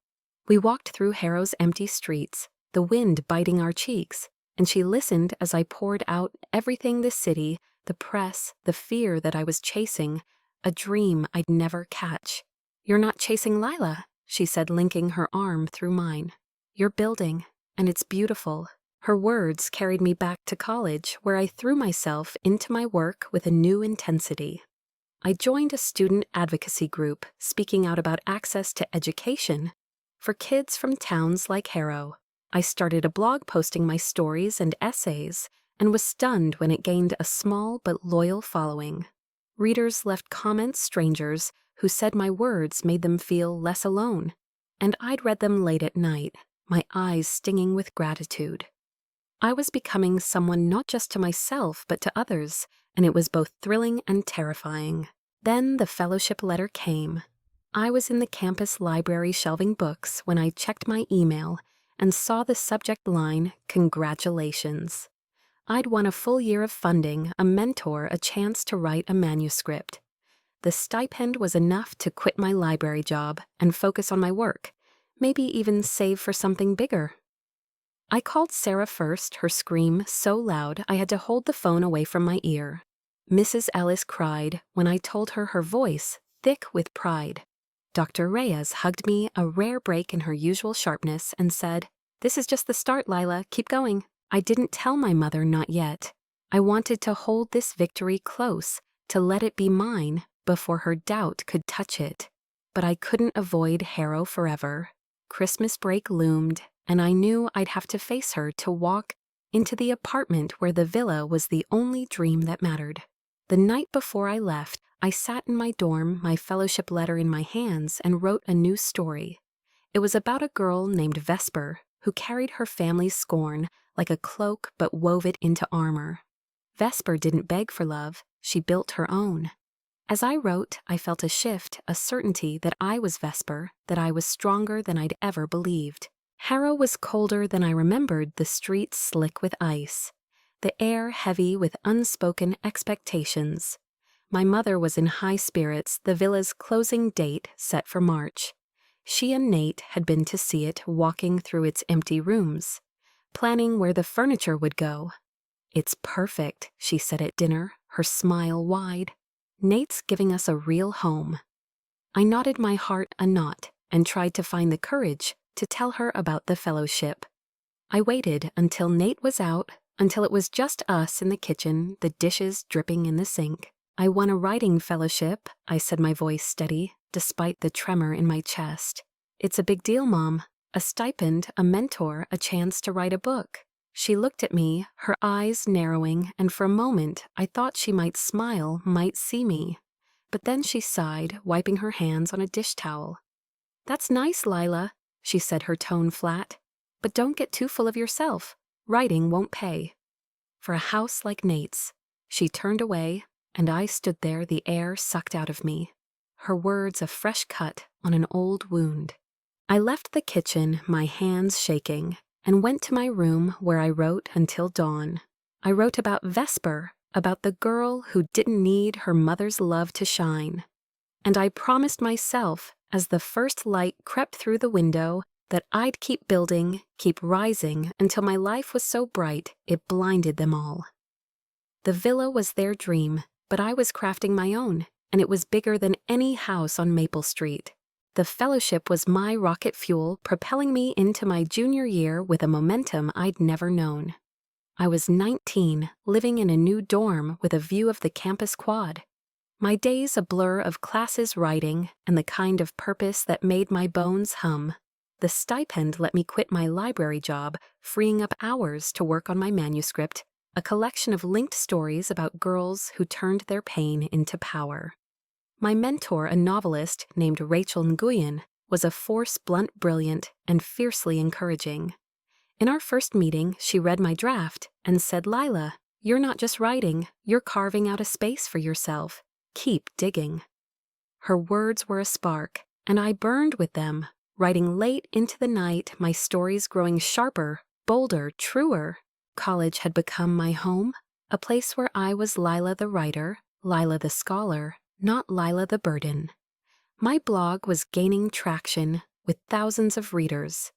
We walked through Harrow's empty streets, the wind biting our cheeks, and she listened as I poured out everything: the city, the press, the fear that I was chasing, a dream I'd never catch. "You're not chasing Lila," she said, linking her arm through mine. "You're building, and it's beautiful." Her words carried me back to college, where I threw myself into my work with a new intensity. I joined a student advocacy group, speaking out about access to education for kids from towns like Harrow. I started a blog posting my stories and essays, and was stunned when it gained a small but loyal following. Readers left comments, strangers, who said my words made them feel less alone, and I'd read them late at night, my eyes stinging with gratitude. I was becoming someone not just to myself but to others, and it was both thrilling and terrifying. Then the fellowship letter came. I was in the campus library shelving books when I checked my email and saw the subject line, "Congratulations." I'd won a full year of funding, a mentor, a chance to write a manuscript. The stipend was enough to quit my library job and focus on my work, maybe even save for something bigger. I called Sarah first, her scream so loud I had to hold the phone away from my ear. Mrs. Ellis cried when I told her, her voice thick with pride. Dr. Reyes hugged me, a rare break in her usual sharpness, and said, "This is just the start, Lila. Keep going." I didn't tell my mother, not yet. I wanted to hold this victory close, to let it be mine before her doubt could touch it. But I couldn't avoid Harrow forever. Christmas break loomed, and I knew I'd have to face her, to walk into the apartment where the villa was the only dream that mattered. The night before I left, I sat in my dorm, my fellowship letter in my hands, and wrote a new story. It was about a girl named Vesper who carried her family's scorn like a cloak but wove it into armor. Vesper didn't beg for love, she built her own. As I wrote, I felt a shift, a certainty that I was Vesper, that I was stronger than I'd ever believed. Harrow was colder than I remembered, the streets slick with ice, the air heavy with unspoken expectations. My mother was in high spirits, the villa's closing date set for March. She and Nate had been to see it, walking through its empty rooms, planning where the furniture would go. "It's perfect," she said at dinner, her smile wide. "Nate's giving us a real home." I knotted my heart a knot and tried to find the courage to tell her about the fellowship. I waited until Nate was out, until it was just us in the kitchen, the dishes dripping in the sink. I won a writing fellowship, I said, my voice steady, despite the tremor in my chest. It's a big deal, Mom. A stipend, a mentor, a chance to write a book. She looked at me, her eyes narrowing, and for a moment I thought she might smile, might see me. But then she sighed, wiping her hands on a dish towel. That's nice, Lila, she said, her tone flat. But don't get too full of yourself. Writing won't pay. For a house like Nate's. She turned away, and I stood there, the air sucked out of me. Her words a fresh cut on an old wound. I left the kitchen, my hands shaking, and went to my room where I wrote until dawn. I wrote about Vesper, about the girl who didn't need her mother's love to shine. And I promised myself, as the first light crept through the window, that I'd keep building, keep rising, until my life was so bright it blinded them all. The villa was their dream, but I was crafting my own, and it was bigger than any house on Maple Street. The fellowship was my rocket fuel, propelling me into my junior year with a momentum I'd never known. I was 19, living in a new dorm with a view of the campus quad. My days a blur of classes, writing, and the kind of purpose that made my bones hum. The stipend let me quit my library job, freeing up hours to work on my manuscript, a collection of linked stories about girls who turned their pain into power. My mentor, a novelist named Rachel Nguyen, was a force, blunt, brilliant, and fiercely encouraging. In our first meeting, she read my draft and said, Lila, you're not just writing, you're carving out a space for yourself. Keep digging. Her words were a spark, and I burned with them, writing late into the night, my stories growing sharper, bolder, truer. College had become my home, a place where I was Lila the writer, Lila the scholar, not Lila the burden. My blog was gaining traction with thousands of readers.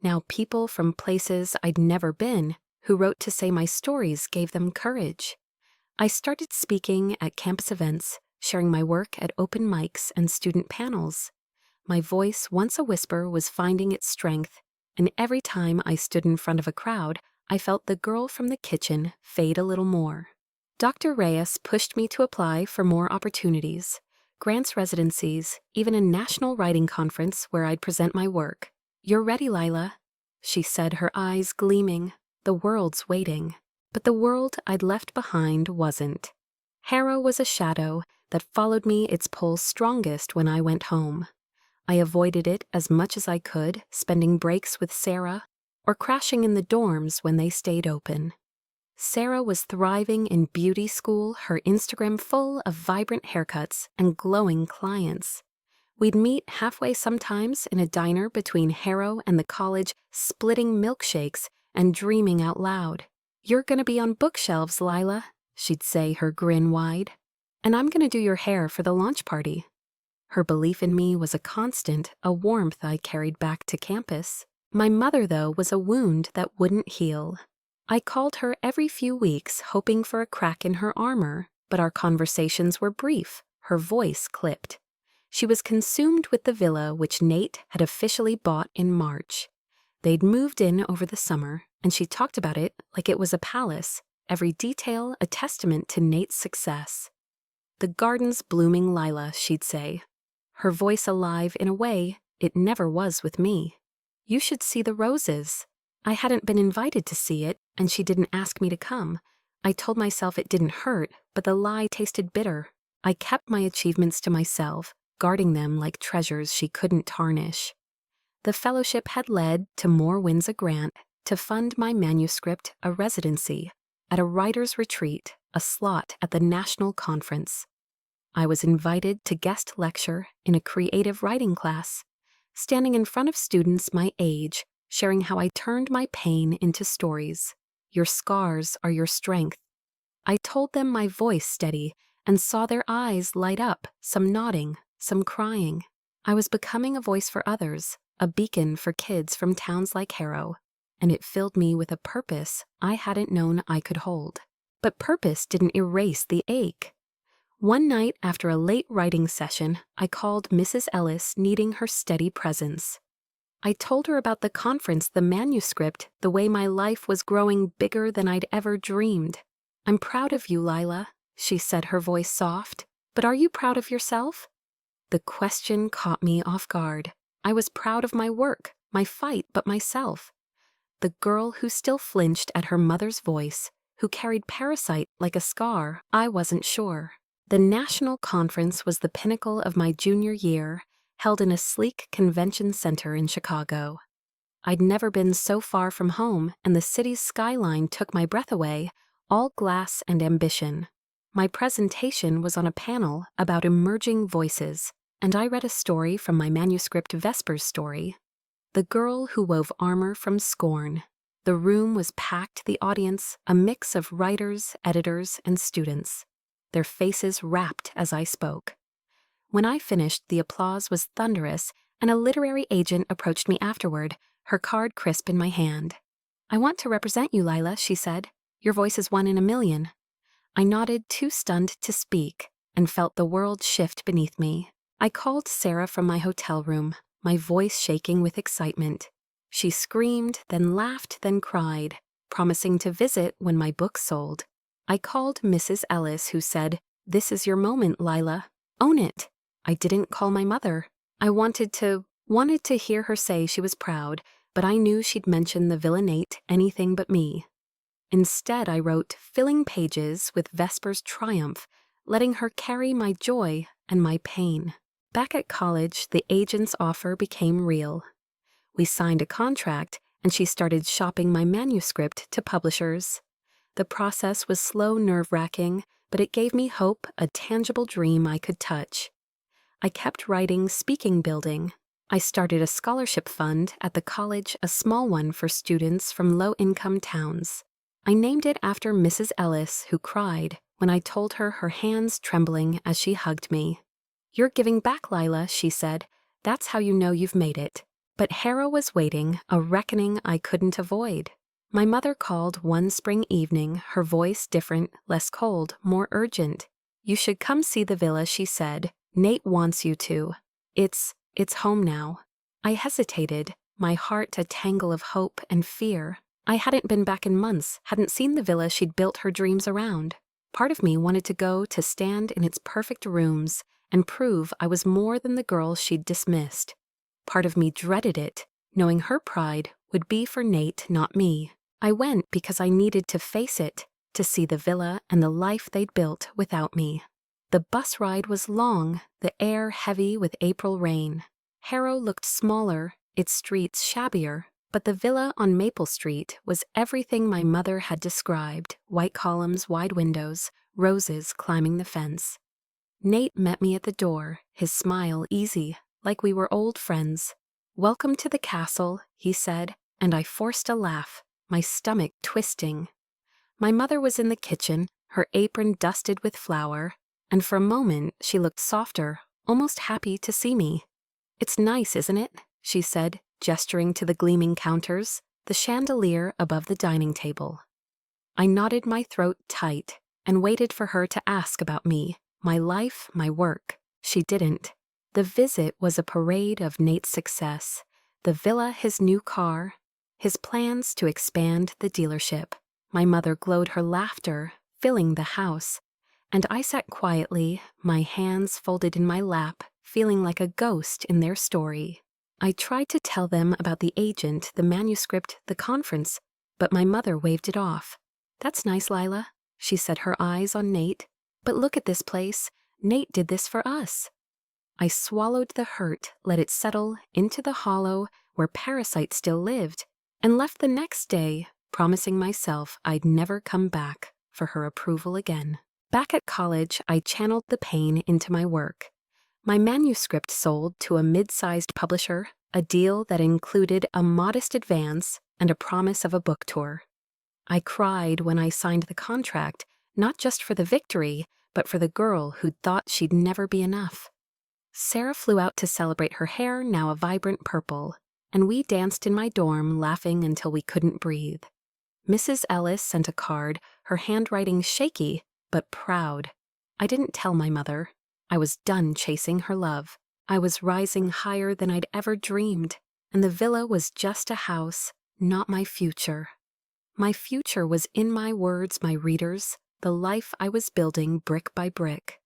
Now people from places I'd never been who wrote to say my stories gave them courage. I started speaking at campus events, sharing my work at open mics and student panels. My voice, once a whisper, was finding its strength, and every time I stood in front of a crowd, I felt the girl from the kitchen fade a little more. Dr. Reyes pushed me to apply for more opportunities, grants, residencies, even a national writing conference where I'd present my work. You're ready, Lila, she said, her eyes gleaming. The world's waiting. But the world I'd left behind wasn't. Harrow was a shadow that followed me, its pull strongest when I went home. I avoided it as much as I could, spending breaks with Sarah, or crashing in the dorms when they stayed open. Sarah was thriving in beauty school, her Instagram full of vibrant haircuts and glowing clients. We'd meet halfway sometimes in a diner between Harrow and the college, splitting milkshakes and dreaming out loud. You're gonna be on bookshelves, Lila, she'd say, her grin wide. And I'm gonna do your hair for the launch party. Her belief in me was a constant, a warmth I carried back to campus. My mother, though, was a wound that wouldn't heal. I called her every few weeks, hoping for a crack in her armor, but our conversations were brief, her voice clipped. She was consumed with the villa which Nate had officially bought in March. They'd moved in over the summer, and she talked about it like it was a palace, every detail a testament to Nate's success. The garden's blooming, Lila, she'd say, her voice alive in a way it never was with me. You should see the roses. I hadn't been invited to see it, and she didn't ask me to come. I told myself it didn't hurt, but the lie tasted bitter. I kept my achievements to myself, guarding them like treasures she couldn't tarnish. The fellowship had led to more wins, a grant, to fund my manuscript, a residency, at a writer's retreat, a slot at the national conference. I was invited to guest lecture in a creative writing class, standing in front of students my age, sharing how I turned my pain into stories. Your scars are your strength. I told them, my voice steady, and saw their eyes light up, some nodding, some crying. I was becoming a voice for others, a beacon for kids from towns like Harrow, and it filled me with a purpose I hadn't known I could hold. But purpose didn't erase the ache. One night after a late writing session, I called Mrs. Ellis, needing her steady presence. I told her about the conference, the manuscript, the way my life was growing bigger than I'd ever dreamed. I'm proud of you, Lila, she said, her voice soft. But are you proud of yourself? The question caught me off guard. I was proud of my work, my fight, but myself. The girl who still flinched at her mother's voice, who carried Parasite like a scar, I wasn't sure. The national conference was the pinnacle of my junior year, held in a sleek convention center in Chicago. I'd never been so far from home, and the city's skyline took my breath away, all glass and ambition. My presentation was on a panel about emerging voices, and I read a story from my manuscript Vesper's story, The Girl Who Wove Armor from Scorn. The room was packed, the audience, a mix of writers, editors, and students, their faces rapt as I spoke. When I finished, the applause was thunderous, and a literary agent approached me afterward, her card crisp in my hand. "I want to represent you, Lila," she said. "Your voice is one in a million." I nodded, too stunned to speak, and felt the world shift beneath me. I called Sarah from my hotel room, my voice shaking with excitement. She screamed, then laughed, then cried, promising to visit when my book sold. I called Mrs. Ellis, who said, "This is your moment, Lila. Own it." I didn't call my mother. I wanted to hear her say she was proud, but I knew she'd mention the villainate anything but me. Instead, I wrote, filling pages with Vesper's triumph, letting her carry my joy and my pain. Back at college, the agent's offer became real. We signed a contract, and she started shopping my manuscript to publishers. The process was slow, nerve-wracking, but it gave me hope, a tangible dream I could touch. I kept writing, speaking, building. I started a scholarship fund at the college, a small one for students from low-income towns. I named it after Mrs. Ellis, who cried when I told her, her hands trembling as she hugged me. "You're giving back, Lila," she said. "That's how you know you've made it." But Harrow was waiting, a reckoning I couldn't avoid. My mother called one spring evening, her voice different, less cold, more urgent. "You should come see the villa," she said. "Nate wants you to. It's home now." I hesitated, my heart a tangle of hope and fear. I hadn't been back in months, hadn't seen the villa she'd built her dreams around. Part of me wanted to go, to stand in its perfect rooms and prove I was more than the girl she'd dismissed. Part of me dreaded it, knowing her pride would be for Nate, not me. I went because I needed to face it, to see the villa and the life they'd built without me. The bus ride was long, the air heavy with April rain. Harrow looked smaller, its streets shabbier, but the villa on Maple Street was everything my mother had described: white columns, wide windows, roses climbing the fence. Nate met me at the door, his smile easy, like we were old friends. "Welcome to the castle," he said, and I forced a laugh, my stomach twisting. My mother was in the kitchen, her apron dusted with flour, and for a moment she looked softer, almost happy to see me. "It's nice, isn't it?" she said, gesturing to the gleaming counters, the chandelier above the dining table. I knotted my throat tight and waited for her to ask about me, my life, my work. She didn't. The visit was a parade of Nate's success, the villa, his new car, his plans to expand the dealership. My mother glowed, her laughter filling the house, and I sat quietly, my hands folded in my lap, feeling like a ghost in their story. I tried to tell them about the agent, the manuscript, the conference, but my mother waved it off. "That's nice, Lila," she said, her eyes on Nate. "But look at this place. Nate did this for us." I swallowed the hurt, let it settle into the hollow where Parasite still lived, and left the next day, promising myself I'd never come back for her approval again. Back at college, I channeled the pain into my work. My manuscript sold to a mid-sized publisher, a deal that included a modest advance and a promise of a book tour. I cried when I signed the contract, not just for the victory, but for the girl who'd thought she'd never be enough. Sarah flew out to celebrate, her hair now a vibrant purple, and we danced in my dorm, laughing until we couldn't breathe. Mrs. Ellis sent a card, her handwriting shaky, but proud. I didn't tell my mother. I was done chasing her love. I was rising higher than I'd ever dreamed, and the villa was just a house, not my future. My future was in my words, my readers, the life I was building brick by brick.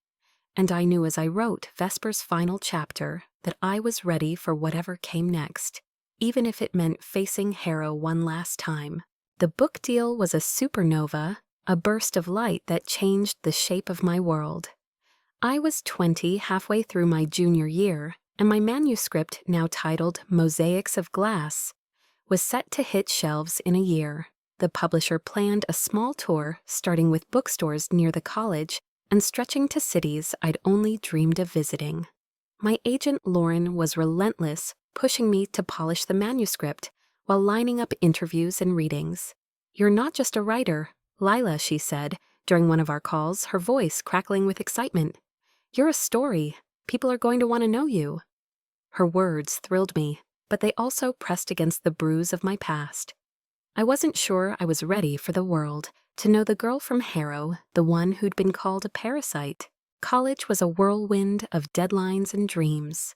And I knew as I wrote Vesper's final chapter that I was ready for whatever came next, even if it meant facing Harrow one last time. The book deal was a supernova, a burst of light that changed the shape of my world. I was 20 halfway through my junior year, and my manuscript, now titled Mosaics of Glass, was set to hit shelves in a year. The publisher planned a small tour, starting with bookstores near the college and stretching to cities I'd only dreamed of visiting. My agent Lauren was relentless, pushing me to polish the manuscript while lining up interviews and readings. "You're not just a writer, Lila," she said during one of our calls, her voice crackling with excitement. "You're a story. People are going to want to know you." Her words thrilled me, but they also pressed against the bruise of my past. I wasn't sure I was ready for the world, to know the girl from Harrow, the one who'd been called a parasite. College was a whirlwind of deadlines and dreams.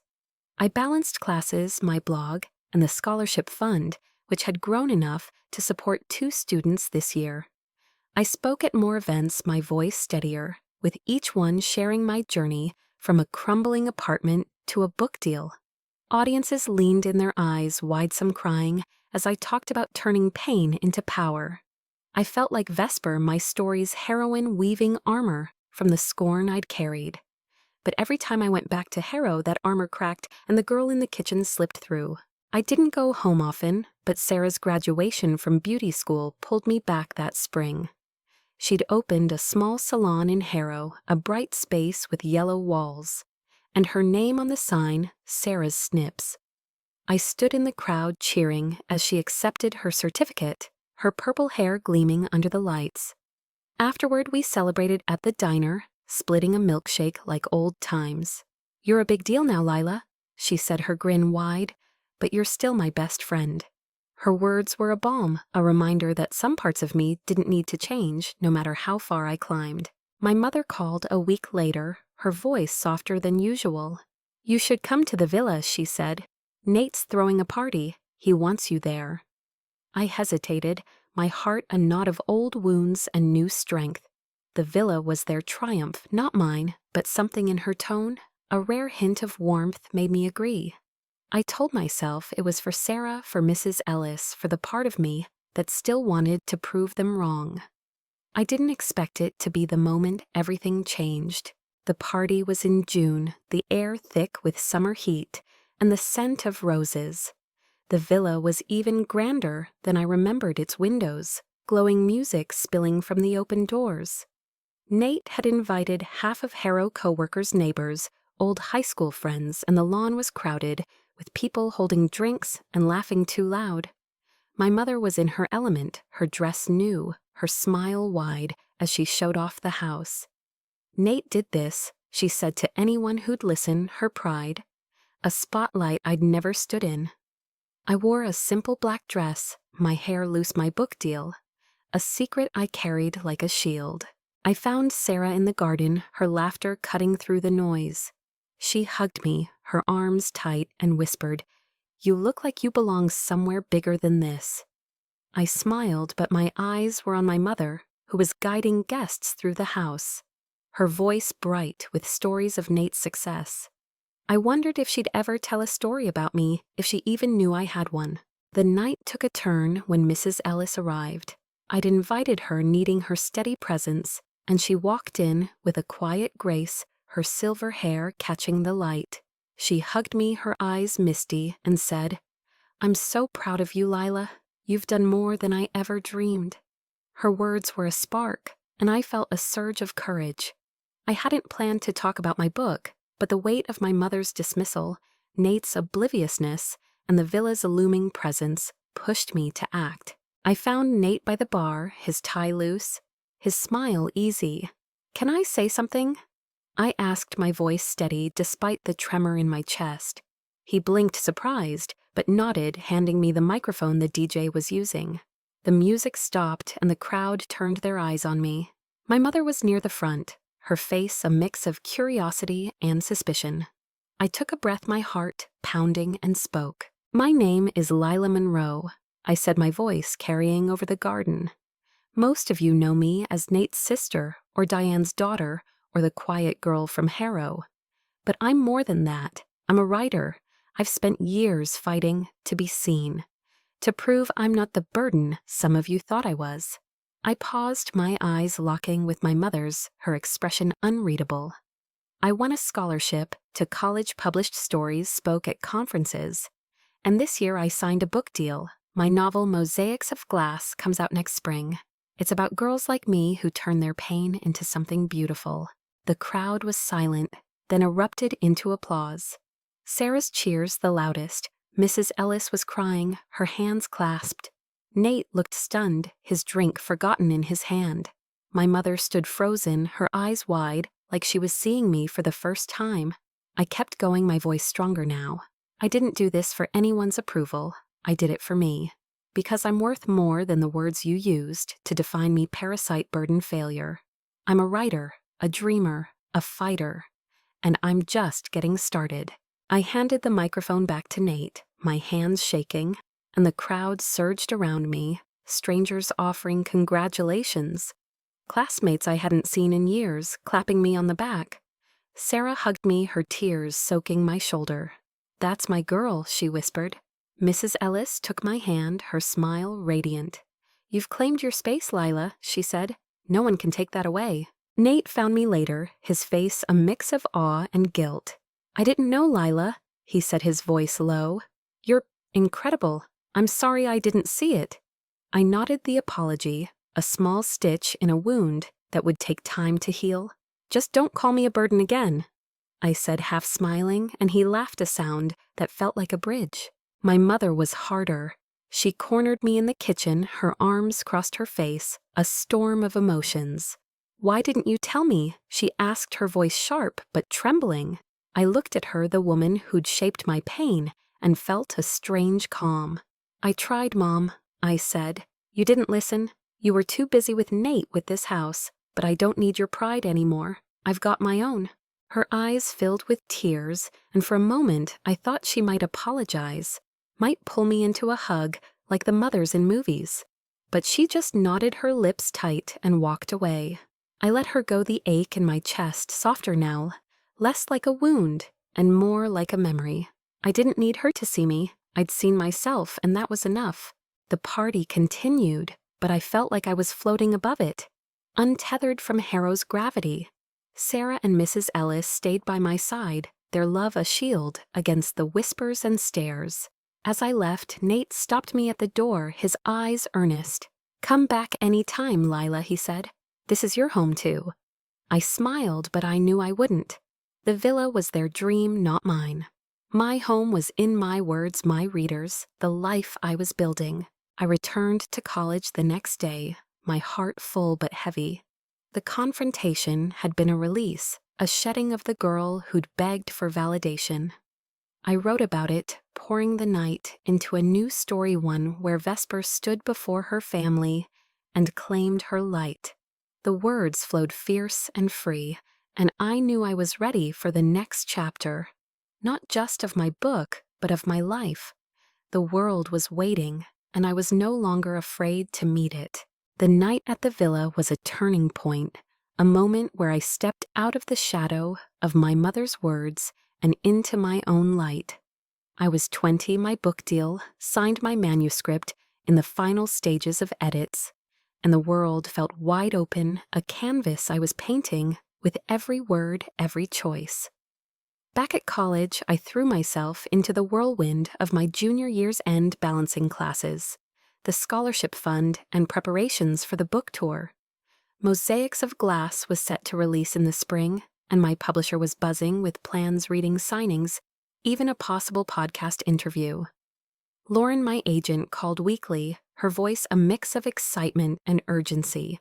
I balanced classes, my blog, and the scholarship fund, which had grown enough to support 2 students this year. I spoke at more events, my voice steadier, with each one sharing my journey from a crumbling apartment to a book deal. Audiences leaned in their eyes, wide some crying, as I talked about turning pain into power. I felt like Vesper, my story's heroine weaving armor from the scorn I'd carried. But every time I went back to Harrow, that armor cracked and the girl in the kitchen slipped through. I didn't go home often, but Sarah's graduation from beauty school pulled me back that spring. She'd opened a small salon in Harrow, a bright space with yellow walls, and her name on the sign, Sarah's Snips. I stood in the crowd cheering as she accepted her certificate, her purple hair gleaming under the lights. Afterward, we celebrated at the diner, splitting a milkshake like old times. "You're a big deal now, Lila," she said, her grin wide, "but you're still my best friend." Her words were a balm, a reminder that some parts of me didn't need to change, no matter how far I climbed. My mother called a week later, her voice softer than usual. "You should come to the villa," she said. "Nate's throwing a party. He wants you there." I hesitated, my heart a knot of old wounds and new strength. The villa was their triumph, not mine, but something in her tone, a rare hint of warmth, made me agree. I told myself it was for Sarah, for Mrs. Ellis, for the part of me that still wanted to prove them wrong. I didn't expect it to be the moment everything changed. The party was in June, the air thick with summer heat, and the scent of roses. The villa was even grander than I remembered its windows, glowing music spilling from the open doors. Nate had invited half of Harrow co-workers' neighbors, old high school friends, and the lawn was crowded, with people holding drinks and laughing too loud. My mother was in her element, her dress new, her smile wide as she showed off the house. "Nate did this," she said to anyone who'd listen, her pride. A spotlight I'd never stood in. I wore a simple black dress, my hair loose, my book deal, a secret I carried like a shield. I found Sarah in the garden, her laughter cutting through the noise. She hugged me, her arms tight, and whispered, "You look like you belong somewhere bigger than this." I smiled, but my eyes were on my mother, who was guiding guests through the house, her voice bright with stories of Nate's success. I wondered if she'd ever tell a story about me, if she even knew I had one. The night took a turn when Mrs. Ellis arrived. I'd invited her, needing her steady presence, and she walked in with a quiet grace, her silver hair catching the light. She hugged me, her eyes misty, and said, "I'm so proud of you, Lila. You've done more than I ever dreamed." Her words were a spark, and I felt a surge of courage. I hadn't planned to talk about my book, but the weight of my mother's dismissal, Nate's obliviousness, and the villa's looming presence pushed me to act. I found Nate by the bar, his tie loose, his smile easy. "Can I say something?" I asked, my voice steady despite the tremor in my chest. He blinked surprised, but nodded, handing me the microphone the DJ was using. The music stopped and the crowd turned their eyes on me. My mother was near the front, her face a mix of curiosity and suspicion. I took a breath, my heart pounding, and spoke. "My name is Lila Monroe," I said, my voice carrying over the garden. Most of you know me as Nate's sister or Diane's daughter or the quiet girl from Harrow. But I'm more than that. I'm a writer. I've spent years fighting to be seen, to prove I'm not the burden some of you thought I was. I paused, my eyes locking with my mother's, her expression unreadable. I won a scholarship to college published stories, spoke at conferences, and this year I signed a book deal. My novel Mosaics of Glass comes out next spring. It's about girls like me who turn their pain into something beautiful. The crowd was silent, then erupted into applause. Sarah's cheers the loudest. Mrs. Ellis was crying, her hands clasped. Nate looked stunned, his drink forgotten in his hand. My mother stood frozen, her eyes wide, like she was seeing me for the first time. I kept going, my voice stronger now. I didn't do this for anyone's approval. I did it for me. Because I'm worth more than the words you used to define me: parasite, burden, failure. I'm a writer, a dreamer, a fighter, and I'm just getting started. I handed the microphone back to Nate, my hands shaking, and the crowd surged around me, strangers offering congratulations. Classmates I hadn't seen in years, clapping me on the back. Sarah hugged me, her tears soaking my shoulder. "That's my girl," she whispered. Mrs. Ellis took my hand, her smile radiant. "You've claimed your space, Lila," she said. "No one can take that away." Nate found me later, his face a mix of awe and guilt. "I didn't know, Lila," he said, his voice low. "You're incredible. I'm sorry I didn't see it." I nodded the apology, a small stitch in a wound that would take time to heal. "Just don't call me a burden again," I said, half smiling, and he laughed, a sound that felt like a bridge. My mother was harder. She cornered me in the kitchen, her arms crossed her face, a storm of emotions. "Why didn't you tell me?" she asked, her voice sharp but trembling. I looked at her, the woman who'd shaped my pain, and felt a strange calm. "I tried, Mom," I said. "You didn't listen. You were too busy with Nate with this house, but I don't need your pride anymore. I've got my own." Her eyes filled with tears, and for a moment I thought she might apologize, might pull me into a hug like the mothers in movies. But she just nodded, her lips tight, and walked away. I let her go, the ache in my chest softer now, less like a wound and more like a memory. I didn't need her to see me. I'd seen myself, and that was enough. The party continued, but I felt like I was floating above it, untethered from Harrow's gravity. Sarah and Mrs. Ellis stayed by my side, their love a shield against the whispers and stares. As I left, Nate stopped me at the door, his eyes earnest. "Come back any time, Lila," he said. "This is your home too." I smiled, but I knew I wouldn't. The villa was their dream, not mine. My home was in my words, my readers, the life I was building. I returned to college the next day, my heart full but heavy. The confrontation had been a release, a shedding of the girl who'd begged for validation. I wrote about it, pouring the night into a new story, one where Vesper stood before her family and claimed her light. The words flowed fierce and free, and I knew I was ready for the next chapter, not just of my book, but of my life. The world was waiting, and I was no longer afraid to meet it. The night at the villa was a turning point, a moment where I stepped out of the shadow of my mother's words and into my own light. I was 20, my book deal, signed my manuscript, in the final stages of edits, and the world felt wide open, a canvas I was painting with every word, every choice. Back at college, I threw myself into the whirlwind of my junior year's end balancing classes, the scholarship fund, and preparations for the book tour. Mosaics of Glass was set to release in the spring, and my publisher was buzzing with plans, readings, signings, even a possible podcast interview. Lauren, my agent, called weekly, her voice a mix of excitement and urgency.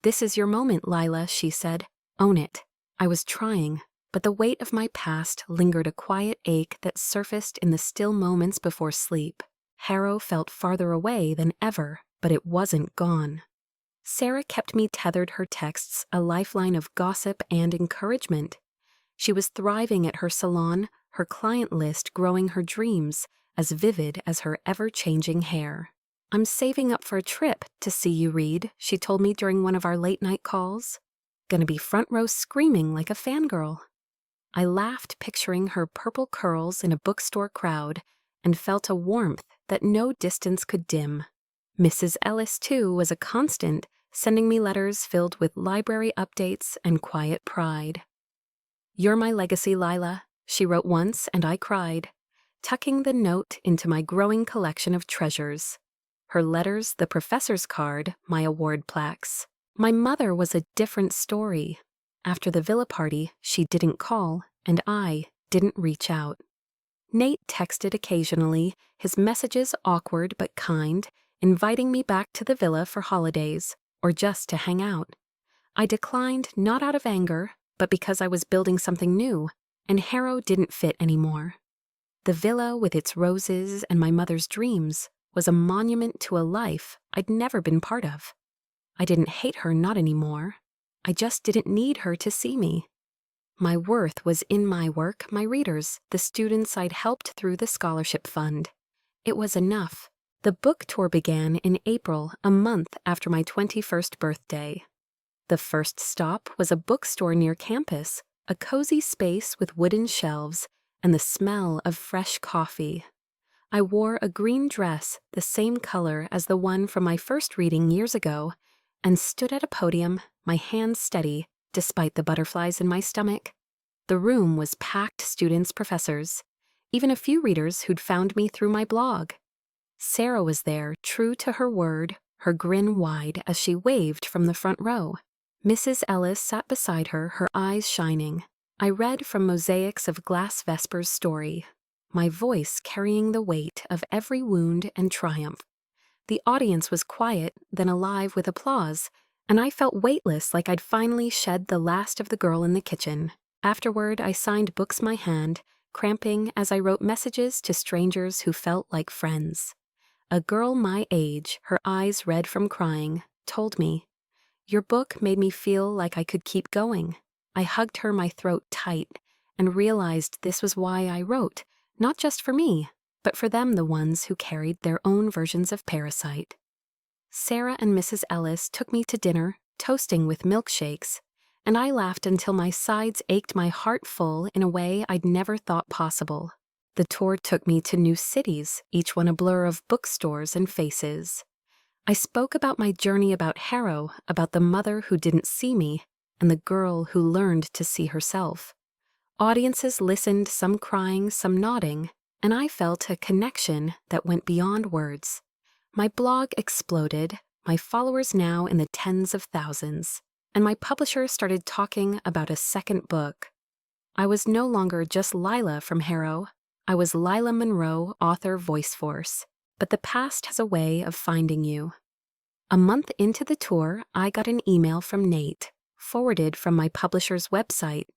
"This is your moment, Lila," she said. "Own it." I was trying, but the weight of my past lingered, a quiet ache that surfaced in the still moments before sleep. Harrow felt farther away than ever, but it wasn't gone. Sarah kept me tethered, her texts a lifeline of gossip and encouragement. She was thriving at her salon, her client list growing, her dreams as vivid as her ever-changing hair. "I'm saving up for a trip to see you read," she told me during one of our late-night calls. "Gonna be front row screaming like a fangirl." I laughed, picturing her purple curls in a bookstore crowd, and felt a warmth that no distance could dim. Mrs. Ellis, too, was a constant, sending me letters filled with library updates and quiet pride. "You're my legacy, Lila," she wrote once, and I cried, tucking the note into my growing collection of treasures. Her letters, the professor's card, my award plaques. My mother was a different story. After the villa party, she didn't call, and I didn't reach out. Nate texted occasionally, his messages awkward but kind, inviting me back to the villa for holidays, or just to hang out. I declined not out of anger, but because I was building something new, and Harrow didn't fit anymore. The villa, with its roses and my mother's dreams, was a monument to a life I'd never been part of. I didn't hate her, not anymore. I just didn't need her to see me. My worth was in my work, my readers, the students I'd helped through the scholarship fund. It was enough. The book tour began in April, a month after my 21st birthday. The first stop was a bookstore near campus, a cozy space with wooden shelves and the smell of fresh coffee. I wore a green dress, the same color as the one from my first reading years ago, and stood at a podium, my hands steady, despite the butterflies in my stomach. The room was packed, students, professors, even a few readers who'd found me through my blog. Sarah was there, true to her word, her grin wide as she waved from the front row. Mrs. Ellis sat beside her, her eyes shining. I read from mosaics of Glass Vesper's story, my voice carrying the weight of every wound and triumph. The audience was quiet, then alive with applause, and I felt weightless, like I'd finally shed the last of the girl in the kitchen. Afterward, I signed books my hand, cramping as I wrote messages to strangers who felt like friends. A girl my age, her eyes red from crying, told me, "Your book made me feel like I could keep going." I hugged her, my throat tight, and realized this was why I wrote, not just for me, but for them, the ones who carried their own versions of Parasite. Sarah and Mrs. Ellis took me to dinner, toasting with milkshakes, and I laughed until my sides ached, my heart full in a way I'd never thought possible. The tour took me to new cities, each one a blur of bookstores and faces. I spoke about my journey, about Harrow, about the mother who didn't see me, and the girl who learned to see herself. Audiences listened, some crying, some nodding, and I felt a connection that went beyond words. My blog exploded, my followers now in the tens of thousands, and my publisher started talking about a second book. I was no longer just Lila from Harrow. I was Lila Monroe, author, voice force. But the past has a way of finding you. A month into the tour, I got an email from Nate, forwarded from my publisher's website.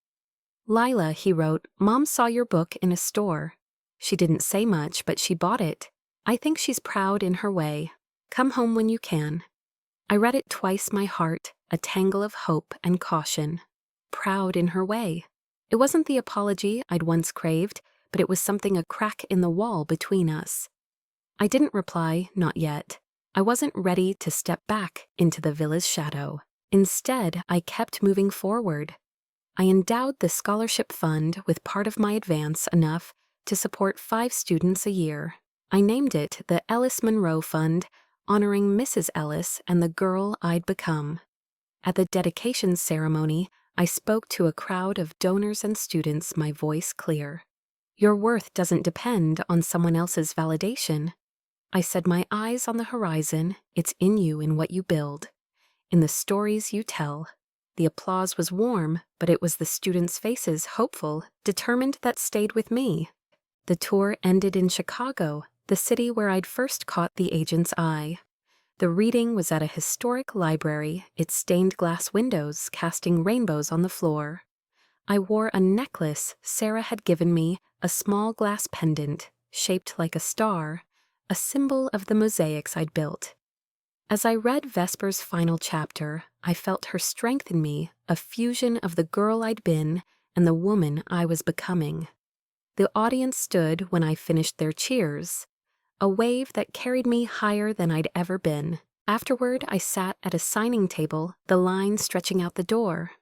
"Lila," he wrote, "Mom saw your book in a store. She didn't say much, but she bought it. I think she's proud in her way. Come home when you can." I read it twice, my heart, a tangle of hope and caution. Proud in her way. It wasn't the apology I'd once craved, but it was something, a crack in the wall between us. I didn't reply, not yet. I wasn't ready to step back into the villa's shadow. Instead, I kept moving forward. I endowed the scholarship fund with part of my advance, enough to support 5 students a year. I named it the Ellis Monroe Fund, honoring Mrs. Ellis and the girl I'd become. At the dedication ceremony, I spoke to a crowd of donors and students, my voice clear. "Your worth doesn't depend on someone else's validation." I said, my eyes on the horizon, "It's in you, in what you build, in the stories you tell." The applause was warm, but it was the students' faces, hopeful, determined, that stayed with me. The tour ended in Chicago, the city where I'd first caught the agent's eye. The reading was at a historic library, its stained glass windows casting rainbows on the floor. I wore a necklace Sarah had given me, a small glass pendant, shaped like a star, a symbol of the mosaics I'd built. As I read Vesper's final chapter, I felt her strength in me, a fusion of the girl I'd been and the woman I was becoming. The audience stood when I finished their cheers. a wave that carried me higher than I'd ever been. Afterward, I sat at a signing table, the line stretching out the door.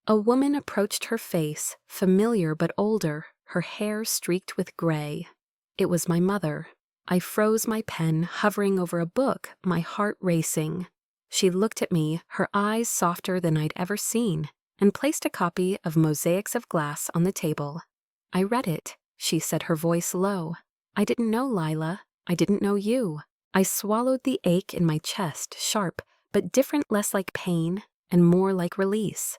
A woman approached her face, familiar but older, her hair streaked with gray. It was my mother. I froze my pen, hovering over a book, my heart racing. She looked at me, her eyes softer than I'd ever seen, and placed a copy of Mosaics of Glass on the table. I read it, she said, her voice low. I didn't know Lila. I didn't know you. I swallowed the ache in my chest, sharp, but different, less like pain and more like release.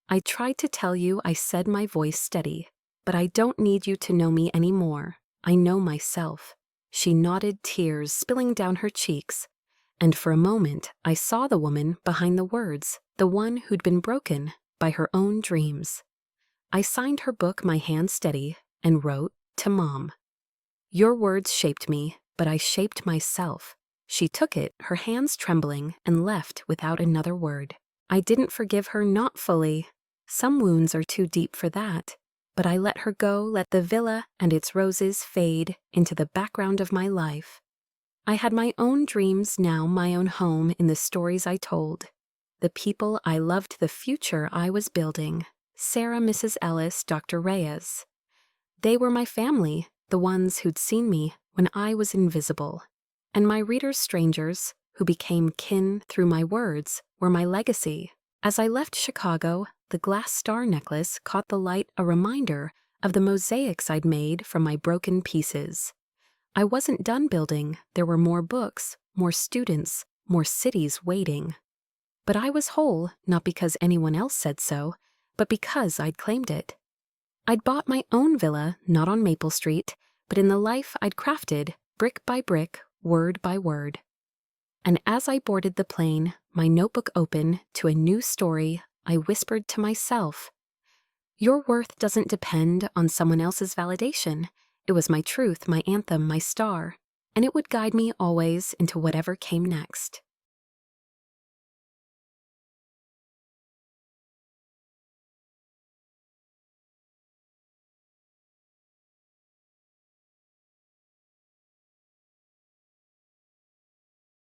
I tried to tell you, I said, my voice steady, but I don't need you to know me anymore. I know myself. She nodded, tears spilling down her cheeks, and for a moment I saw the woman behind the words, the one who'd been broken by her own dreams. I signed her book, my hand steady, and wrote, "To Mom." Your words shaped me, but I shaped myself. She took it, her hands trembling, and left without another word. I didn't forgive her, not fully. Some wounds are too deep for that. But I let her go, let the villa and its roses fade into the background of my life. I had my own dreams now, my own home in the stories I told. The people I loved, the future I was building. Sarah, Mrs. Ellis, Dr. Reyes. They were my family, the ones who'd seen me when I was invisible. And my readers, strangers, who became kin through my words, were my legacy. As I left Chicago, the glass star necklace caught the light, a reminder of the mosaics I'd made from my broken pieces. I wasn't done building. There were more books, more students, more cities waiting. But I was whole, not because anyone else said so, but because I'd claimed it. I'd bought my own villa, not on Maple Street, but in the life I'd crafted, brick by brick, word by word. And as I boarded the plane, my notebook open to a new story, I whispered to myself, your worth doesn't depend on someone else's validation. It was my truth, my anthem, my star, and it would guide me always into whatever came next.